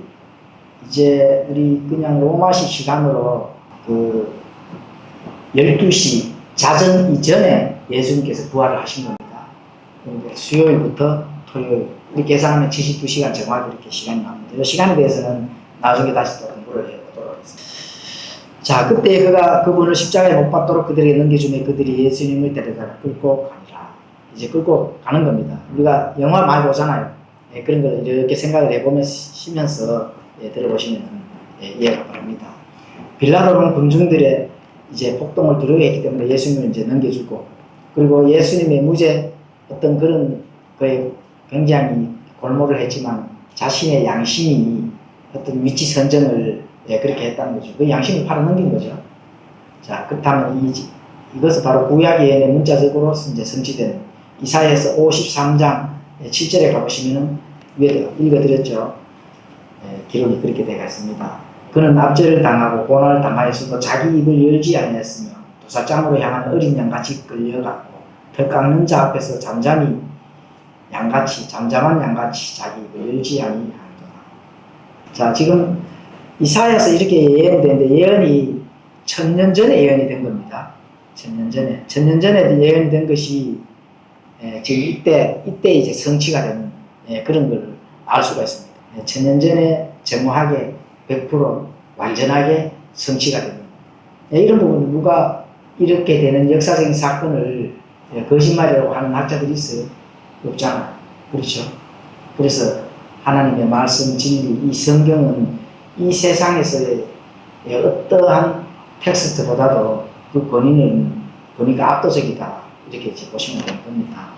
이제 우리 그냥 로마식 시간으로 그 12시 자정 이전에 예수님께서 부활을 하신 겁니다. 그러니까 수요일부터 토요일 이렇게 계산하면 72시간 정확히 이렇게 시간이 나옵니다. 이 시간에 대해서는 나중에 다시 또 공부를 해보도록 하겠습니다. 자, 그때 그분을 십자가에 못 박도록 그들에게 넘겨주며 그들이 예수님을 데려다 끌고 가니라. 이제 끌고 가는 겁니다. 우리가 영화 많이 보잖아요. 그런 걸 이렇게 생각을 해보면서 들어보시면 이해가 바랍니다. 빌라도는 군중들의 이제 폭동을 두려워했기 때문에 예수님을 이제 넘겨주고, 그리고 예수님의 무죄 어떤 그런 거에 굉장히 골몰을 했지만 자신의 양심이 어떤 위치 선정을 그렇게 했다는 거죠. 그 양심을 팔아넘긴 거죠. 자, 그렇다면 이것은 바로 구약 예언의 문자적으로 이제 성취되는 이사야서 53장 7절에 가보시면은 위에 읽어드렸죠. 기록이 그렇게 되어 있습니다. 그는 압제를 당하고 고난을 당하였어도 자기 입을 열지 아니했으며 도살장으로 향하는 어린 양같이 끌려갔고 털 깎는 자 앞에서 잠잠한 양같이 자기 입을 열지 아니하였더라. 자, 지금 이사야서 이렇게 예언이 되는데 예언이 1000년 전에 예언이 된 겁니다. 1000년 전에 예언이 된 것이 지금 이때 이제 성취가 되는 그런 걸 알 수가 있습니다. 1000년 전에 정확하게 100% 완전하게 성취가 되는 이런 부분, 누가 이렇게 되는 역사적인 사건을 거짓말이라고 하는 학자들이 있어요? 없잖아요. 그렇죠? 그래서 하나님의 말씀 진리, 이 성경은 이 세상에서의 어떠한 텍스트보다도 그 권위가 압도적이다, 이렇게 보시면 되는 겁니다.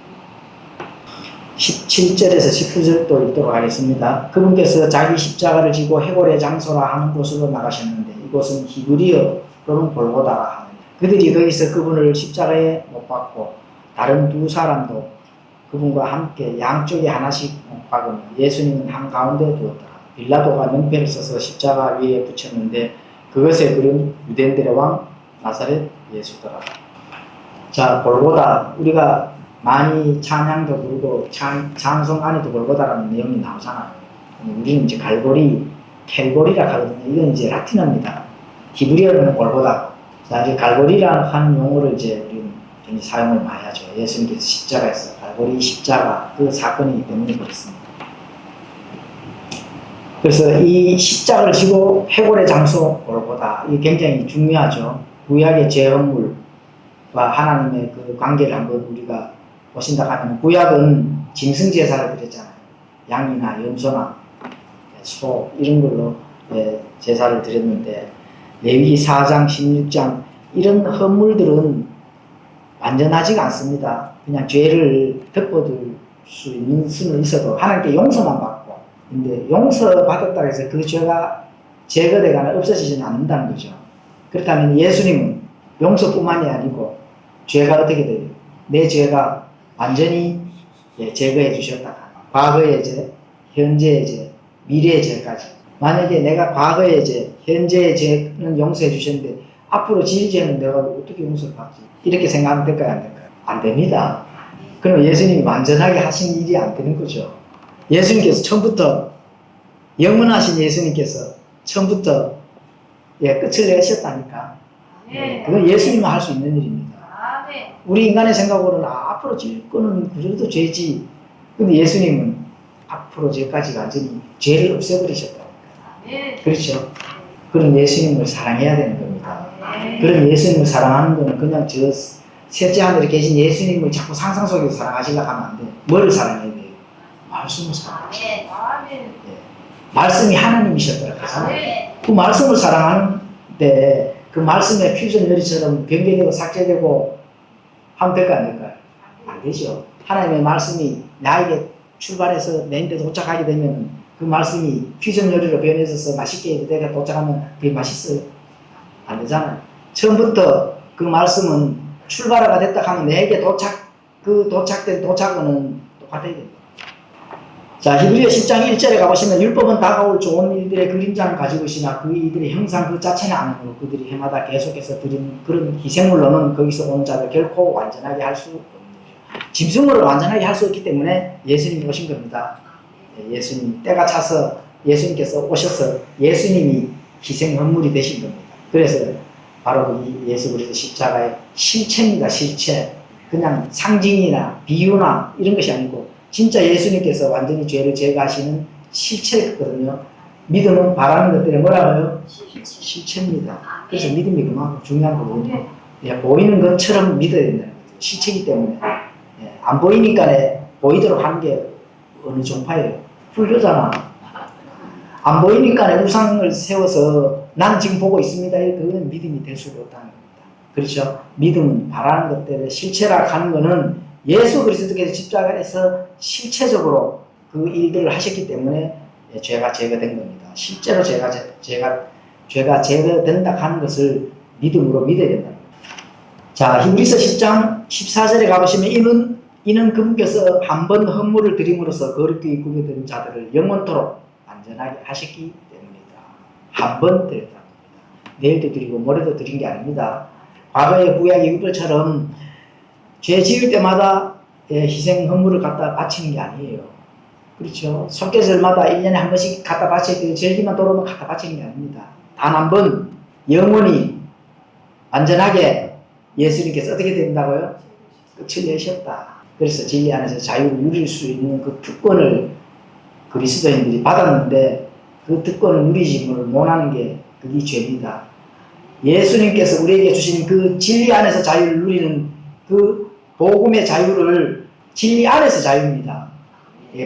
17절에서 19절도 읽도록 하겠습니다. 그분께서 자기 십자가를 지고 해골의 장소라 하는 곳으로 나가셨는데 이곳은 히브리어로는 골고다라 하느니 그들이 거기서 그분을 십자가에 못 박고 다른 두 사람도 그분과 함께 양쪽에 하나씩 못 박으니 예수님은 한가운데 두었더라. 빌라도가 명패를 써서 십자가 위에 붙였는데 그것에 그린 유대인들의 왕 나사렛 예수더라. 자, 골고다, 우리가 많이 찬양도 부르고 찬송 안에도 골고다라는 내용이 나오잖아요. 우리는 이제 캘보리라 하거든요. 이건 이제 라틴어입니다. 히브리어는 골고다. 자, 이제 갈보리라 하는 용어를 이제 우리는 굉장히 사용을 많이 하죠. 예수님께서 십자가에서 갈보리 십자가 그 사건이기 때문에 그렇습니다. 그래서 이 십자가를 지고 해골의 장소 골고다, 이게 굉장히 중요하죠. 구약의 제헌물과 하나님의 그 관계를 한번 우리가 보신다 하면, 구약은 짐승제사를 드렸잖아요. 양이나 염소나 소 이런 걸로 제사를 드렸는데, 레위기 4장, 16장 이런 헌물들은 완전하지가 않습니다. 그냥 죄를 덮어둘 수 있는 수는 있어도 하나님께 용서만 받고, 근데 용서받았다고 해서 그 죄가 제거되거나 없어지지는 않는다는 거죠. 그렇다면 예수님은 용서뿐만이 아니고 죄가 어떻게 돼요? 내 죄가 완전히 제거해 주셨다. 과거의 죄, 현재의 죄, 미래의 죄까지. 만약에 내가 과거의 죄, 현재의 죄는 용서해 주셨는데 앞으로 지을 죄는 내가 어떻게 용서를 받지? 이렇게 생각하면 될까요? 안 될까요? 안 됩니다. 그럼 예수님이 완전하게 하신 일이 안 되는 거죠. 예수님께서 처음부터, 영원하신 예수님께서 처음부터 끝을 내셨다니까. 그건 예수님만 할 수 있는 일입니다. 우리 인간의 생각으로는 앞으로 질 거는 그래도 죄지. 근데 예수님은 앞으로 죄까지 완전히 죄를 없애버리셨다니까. 그렇죠? 그런 예수님을 사랑해야 되는 겁니다. 그런 예수님을 사랑하는 거는 그냥 저 셋째 하늘에 계신 예수님을 자꾸 상상 속에서 사랑하시려고 하면 안 돼. 뭐를 사랑해야 돼요? 말씀을 사랑하셔야 돼요. 말씀이 하나님이셨더라. 그 말씀을 사랑하는데 그 말씀의 퓨전 요리처럼 변개되고 삭제되고 하면 될까 안 될까요? 안 되죠. 하나님의 말씀이 나에게 출발해서 내인데 도착하게 되면 그 말씀이 퓨전 요리로 변해서 맛있게 내가 도착하면 그게 맛있어요? 안 되잖아요. 처음부터 그 말씀은 출발화가 됐다 하면 내게 그 도착된 도착은 똑같아야 됩니다. 자, 히브리서 10장 1절에 가보시면 율법은 다가올 좋은 일들의 그림자는 가지고 있으나 그 일들의 형상 그 자체는 아니므로 그들이 해마다 계속해서 드린 그런 희생물로는 거기서 오는 자들 결코 완전하게 할 수 없는 거죠. 짐승으로 완전하게 할 수 없기 때문에 예수님이 오신 겁니다. 예수님 때가 차서 예수님께서 오셔서 예수님이 희생 헌물이 되신 겁니다. 그래서 바로 이 예수 그리스도 십자가의 실체입니다. 실체. 그냥 상징이나 비유나 이런 것이 아니고 진짜 예수님께서 완전히 죄를 제거하시는 실체거든요. 믿음은 바라는 것들이 뭐라고요? 실체입니다. 그래서 믿음이 그만큼 중요한 거거든요. 보이는 것처럼 믿어야 된다는 거죠. 실체이기 때문에. 안 보이니까 보이도록 하는 게 어느 종파예요? 불교잖아. 안 보이니까 우상을 세워서 나는 지금 보고 있습니다. 그건 믿음이 될 수가 없다는 겁니다. 그렇죠? 믿음은 바라는 것들의 실체라 하는 거는 예수 그리스도께서 십자가에서 실체적으로 그 일들을 하셨기 때문에 죄가 제거된 겁니다. 실제로 죄가 제거된다 하는 것을 믿음으로 믿어야 된다는 겁니다. 자, 히브리서 10장 14절에 가보시면 이는 그분께서 한 번 헌물을 드림으로써 거룩히 구별된 자들을 영원토록 완전하게 하셨기 때문이다. 한 번 드렸다는 겁니다. 내일도 드리고 모레도 드린 게 아닙니다. 과거의 구약의 율법처럼 죄 지을 때마다 희생 헌물을 갖다 바치는 게 아니에요. 그렇죠? 속죄절마다 1년에 한 번씩 갖다 바쳐야 돼요. 절기만 돌아오면 갖다 바치는 게 아닙니다. 단 한 번 영원히 완전하게 예수님께서 어떻게 된다고요? 끝을 내셨다. 그래서 진리 안에서 자유를 누릴 수 있는 그 특권을 그리스도인들이 받았는데 그 특권을 누리지 못하는 게 그게 죄입니다. 예수님께서 우리에게 주신 그 진리 안에서 자유를 누리는 그 복음의 자유를 진리 안에서 자유입니다.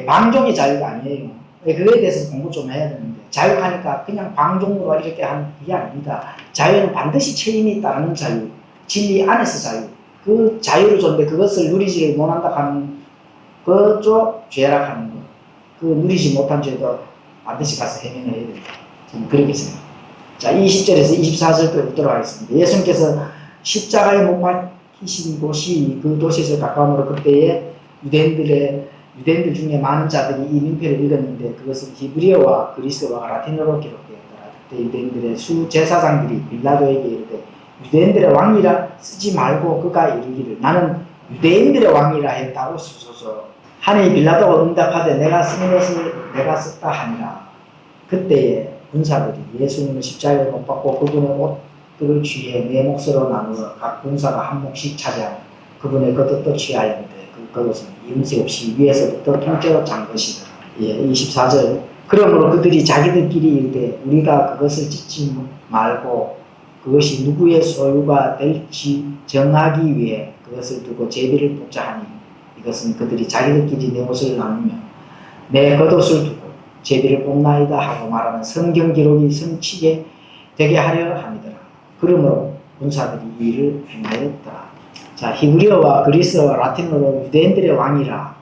방종의 자유가 아니에요. 그거에 대해서 공부 좀 해야 되는데 자유하니까 그냥 방종으로 이렇게 하는 게 아닙니다. 자유는 반드시 책임이 따르는 자유, 진리 안에서 자유. 그 자유를 줬는데 그것을 누리지 못한다 하는 그쪽 죄라 하는 거. 그 누리지 못한 죄도 반드시 가서 해명을 해야 된다. 저는 그렇게 생각합니다. 자, 20절에서 24절도 읽도록 하겠습니다. 예수님께서 십자가에 못 박히신 곳이 그 도시에서 가까움으로 그때에 유대인들 중에 많은 자들이 이 민표를 읽었는데 그것은 히브리어와 그리스어와 라틴어로 기록되었더라. 그때 유대인들의 수제사장들이 빌라도에게 이르되 유대인들의 왕이라 쓰지 말고 그가 이르기를 나는 유대인들의 왕이라 했다고 쓰소서. 하니 빌라도가 응답하되 내가 쓴 것을 내가 썼다 하니라. 그때에 군사들이 예수님을 십자가에 못 박고 그분의 옷들을 취해 네 몫으로 나누어 각 군사가 한 몫씩 차지하며 그분의 겉옷도 취하였는데 그 겉옷은 이음새 없이 위에서부터 통째로 짠 것이더라. 24절 그러므로 그들이 자기들끼리 이르되 우리가 그것을 짓지 말고 그것이 누구의 소유가 될지 정하기 위해 그것을 두고 제비를 뽑자 하니 이것은 그들이 자기들끼리 내 옷을 나누며 내 겉옷을 두고 제비를 뽑나이다 하고 말하는 성경 기록이 성취게 되게 하려 함이더라. 그러므로 군사들이 이 일을 행하였더라. 자, 히브리어와 그리스어와 라틴어로 유대인들의 왕이라.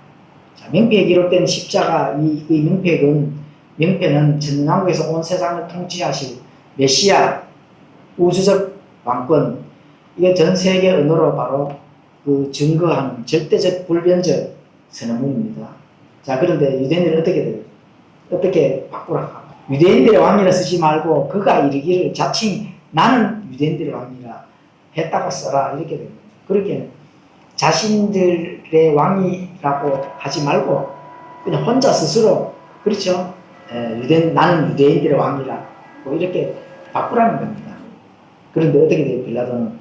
자, 명패에 기록된 십자가 이 명패는 전능왕국에서 온 세상을 통치하실 메시아 우주적 왕권, 이게 전 세계 언어로 바로 그 증거하는 절대적 불변적 선언문입니다. 자, 그런데 유대인들은 어떻게 돼요? 어떻게 바꾸라? 유대인들의 왕이라 쓰지 말고 그가 이르기를 자칭 나는 유대인들의 왕이라 했다고 써라, 이렇게 됩니다. 그렇게 자신들의 왕이라고 하지 말고 그냥 혼자 스스로, 그렇죠? 나는 유대인들의 왕이라 뭐 이렇게 바꾸라는 겁니다. 그런데 어떻게 돼요? 빌라도는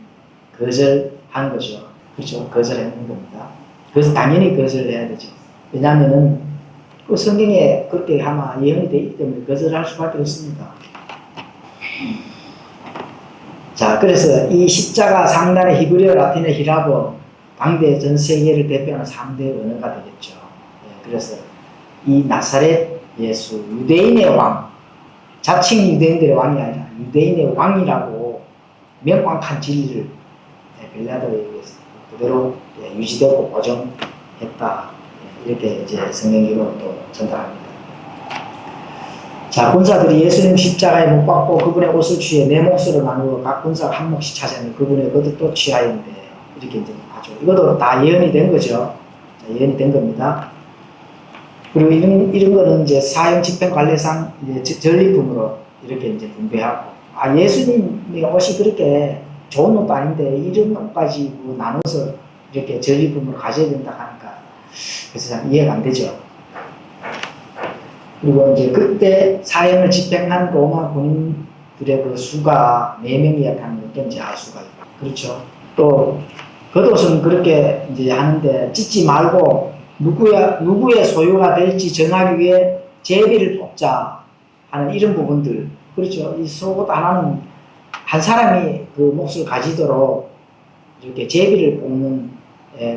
거절한 거죠. 그렇죠? 거절하는 겁니다. 그래서 당연히 거절을 해야 되죠. 왜냐하면은 그 성경에 그렇게 아마 예언이 되어 있기 때문에 거절할 수밖에 없습니다. 자, 그래서 이 십자가 상단의 히브리어, 라틴어, 히라보, 당대 전 세계를 대표하는 3대 언어가 되겠죠. 그래서 이 나사렛 예수, 유대인의 왕, 자칭 유대인들의 왕이 아니라 유대인의 왕이라고 명확한 진리를 빌라도에게서 그대로 유지되고 보존했다. 이렇게 이제 성경기로 또 전달합니다. 자, 군사들이 예수님 십자가에 못 박고 그분의 옷을 취해 네 몫으로 나누어 각 군사가 한 몫씩 차지하며 그분의 것을 또 취하였는데, 이렇게 이제 하죠. 이것도 다 예언이 된 거죠. 자, 예언이 된 겁니다. 그리고 이런 거는 이제 사형 집행 관례상 이제 전리품으로 이렇게 이제 분배하고, 예수님의 옷이 그렇게 좋은 옷도 아닌데 이런 옷까지 뭐 나눠서 이렇게 전리품으로 가져야 된다 하니까 그래서 참 이해가 안 되죠. 그리고 이제 그때 사형을 집행한 로마 군인들의 그 수가 4명이었다는 걸 이제 알 수가 있고, 그렇죠. 또 겉옷은 그렇게 이제 하는데 찢지 말고 누구의 소유가 될지 정하기 위해 제비를 뽑자 하는 이런 부분들, 그렇죠. 이 속옷 하나는 한 사람이 그 몫을 가지도록 이렇게 제비를 뽑는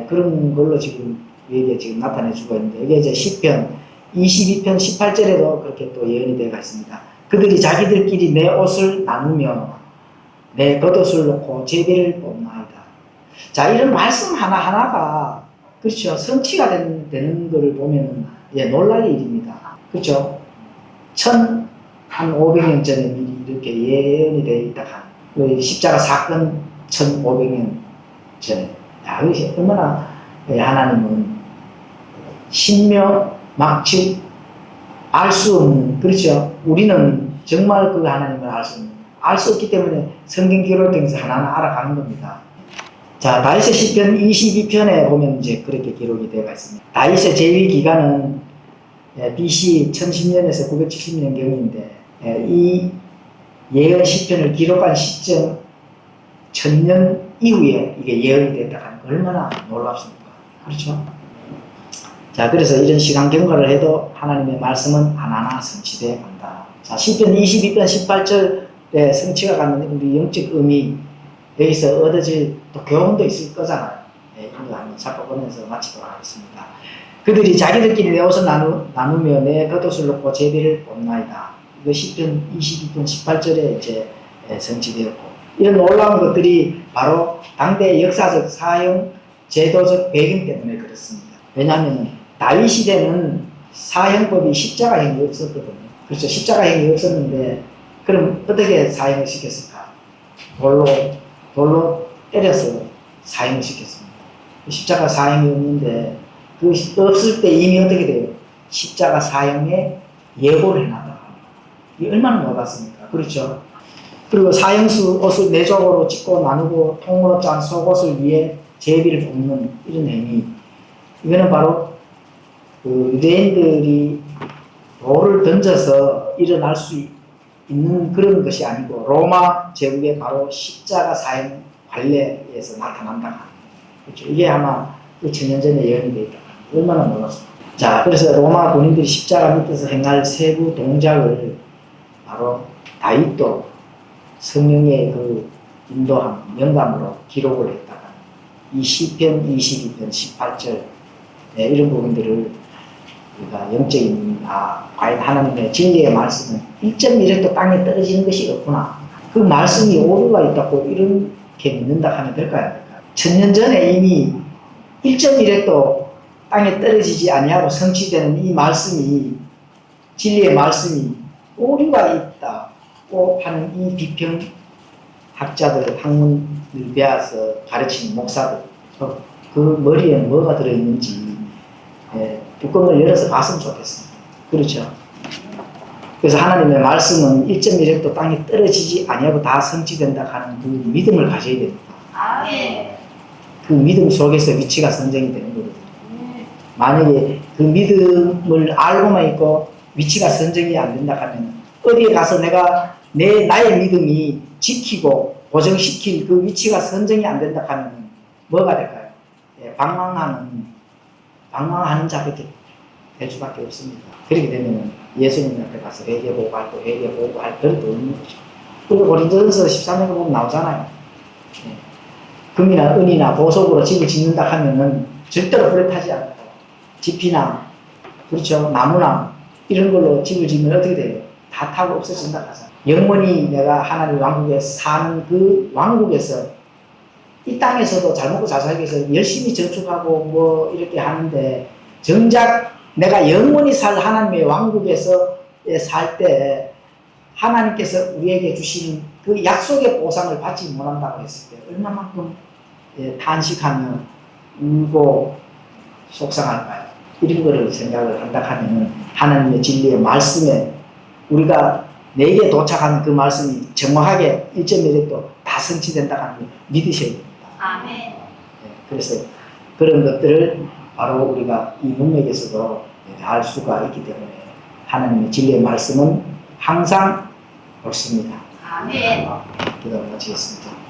그런 걸로 지금 이게 지금 나타내주고 있는데, 이게 이제 시편 22편 18절에도 그렇게 또 예언이 되어 있습니다. 그들이 자기들끼리 내 옷을 나누며 내 겉옷을 놓고 제비를 뽑나이다. 자, 이런 말씀 하나하나가, 그렇죠, 성취가 되는 것을 보면은 놀랄 일입니다. 그렇죠. 1500년 전에 미리 이렇게 예언이 되어 있다 하는 십자가 사건 1500년 전에, 이것이 얼마나 하나님은 신묘 막측 알 수 없는, 그렇죠. 우리는 정말 그 하나님을 알 수 없기 때문에 성경 기록을 통해서 하나하나 알아가는 겁니다. 자, 다윗의 시편 22편에 보면 이제 그렇게 기록이 되어 있습니다. 다윗의 제위 기간은 BC 1010년에서 970년 경인데, 이 예언 시편을 기록한 시점 1000년 이후에 이게 예언이 됐다 하는 거 얼마나 놀랍습니까? 그렇죠? 자, 그래서 이런 시간 경과를 해도 하나님의 말씀은 하나하나 성취되어 간다. 자, 시편 22편 18절에 성취가 갖는 우리 영적 의미, 여기서 얻어질 또 교훈도 있을 거잖아요. 이런 거 한번 살펴보면서 마치도록 하겠습니다. 그들이 자기들끼리 내 옷을 나누며 내 겉옷을 놓고 제비를 뽑나이다. 이거 시편 22편 18절에 이제 성취되었고, 이런 놀라운 것들이 바로 당대의 역사적 사형 제도적 배경 때문에 그렇습니다. 왜냐하면 다윗 시대는 사형법이 십자가형이 없었거든요. 그렇죠. 십자가형이 없었는데 그럼 어떻게 사형을 시켰을까? 돌로 때려서 사형을 시켰습니다. 십자가 사형이 없는데 그 없을 때 이미 어떻게 돼요? 십자가 사형에 예고를 해놨다. 이게 얼마나 놀랐습니까? 그렇죠. 그리고 사형수 옷을 네 조각으로 찢고 나누고 통으로 짠 속옷을 위해 제비를 뽑는 이런 행위, 이거는 바로 그 유대인들이 돌을 던져서 일어날 수 있는 그런 것이 아니고 로마 제국의 바로 십자가 사형 관례에서 나타난다. 그렇죠. 이게 아마 2000년 전에 예언이 되어 있다. 얼마나 놀랐습니까? 자, 그래서 로마 군인들이 십자가 밑에서 행할 세부 동작을 바로 다윗도 성령의 그 인도함, 영감으로 기록을 했다가 이 시편 22편 18절 이런 부분들을 우리가 영적인 과연 하나님의 진리의 말씀은 1.1도 땅에 떨어지는 것이 없구나. 그 말씀이 오류가 있다고 이렇게 믿는다 하면 될까요? 안 될까요? 1000년 전에 이미 1.1획도 땅에 떨어지지 아니하고 성취되는 이 말씀이, 진리의 말씀이 오류가 있다고 하는 이 비평학자들, 학문을 배워서 가르치는 목사들, 그 머리에 뭐가 들어있는지 뚜껑을 열어서 봤으면 좋겠습니다. 그렇죠? 그래서 하나님의 말씀은 1.1획도 땅에 떨어지지 아니하고 다 성취된다 하는 그 믿음을 가져야 됩니다. 그 믿음 속에서 위치가 선정이 되는 거거든요. 만약에 그 믿음을 알고만 있고 위치가 선정이 안 된다 하면 어디에 가서 나의 믿음이 지키고 보정시킬 그 위치가 선정이 안 된다 하면 뭐가 될까요? 방황하는 자밖에 될 수밖에 없습니다. 그렇게 되면 예수님 앞에 가서 회개보고할 또 회개보고할 별도 없는 거죠. 그리고 고린도전서 13장에 보면 나오잖아요. 금이나 은이나 보석으로 집을 짓는다 하면은 절대로 불에 타지 않고, 집이나 그렇죠, 나무나 이런 걸로 집을 지으면 어떻게 돼요? 다 타고 없어진다 하잖아요. 영원히 내가 하나님 왕국에 사는 그 왕국에서 이 땅에서도 잘 먹고 잘 살기 위해서 열심히 저축하고 뭐 이렇게 하는데, 정작 내가 영원히 살 하나님의 왕국에서 살 때 하나님께서 우리에게 주시는 그 약속의 보상을 받지 못한다고 했을 때 얼마만큼 탄식하며 울고 속상할까요? 이런 거를 생각을 한다 하면 하나님의 진리의 말씀에 우리가 내게 도착한 그 말씀이 정확하게 1.1획도 다 성취된다 하는 걸 믿으셔야 됩니다. 아멘. 그래서 그런 것들을 바로 우리가 이 문맥에서도 알 수가 있기 때문에 하나님의 진리의 말씀은 항상 옳습니다. 아멘. 기도를 마치겠습니다.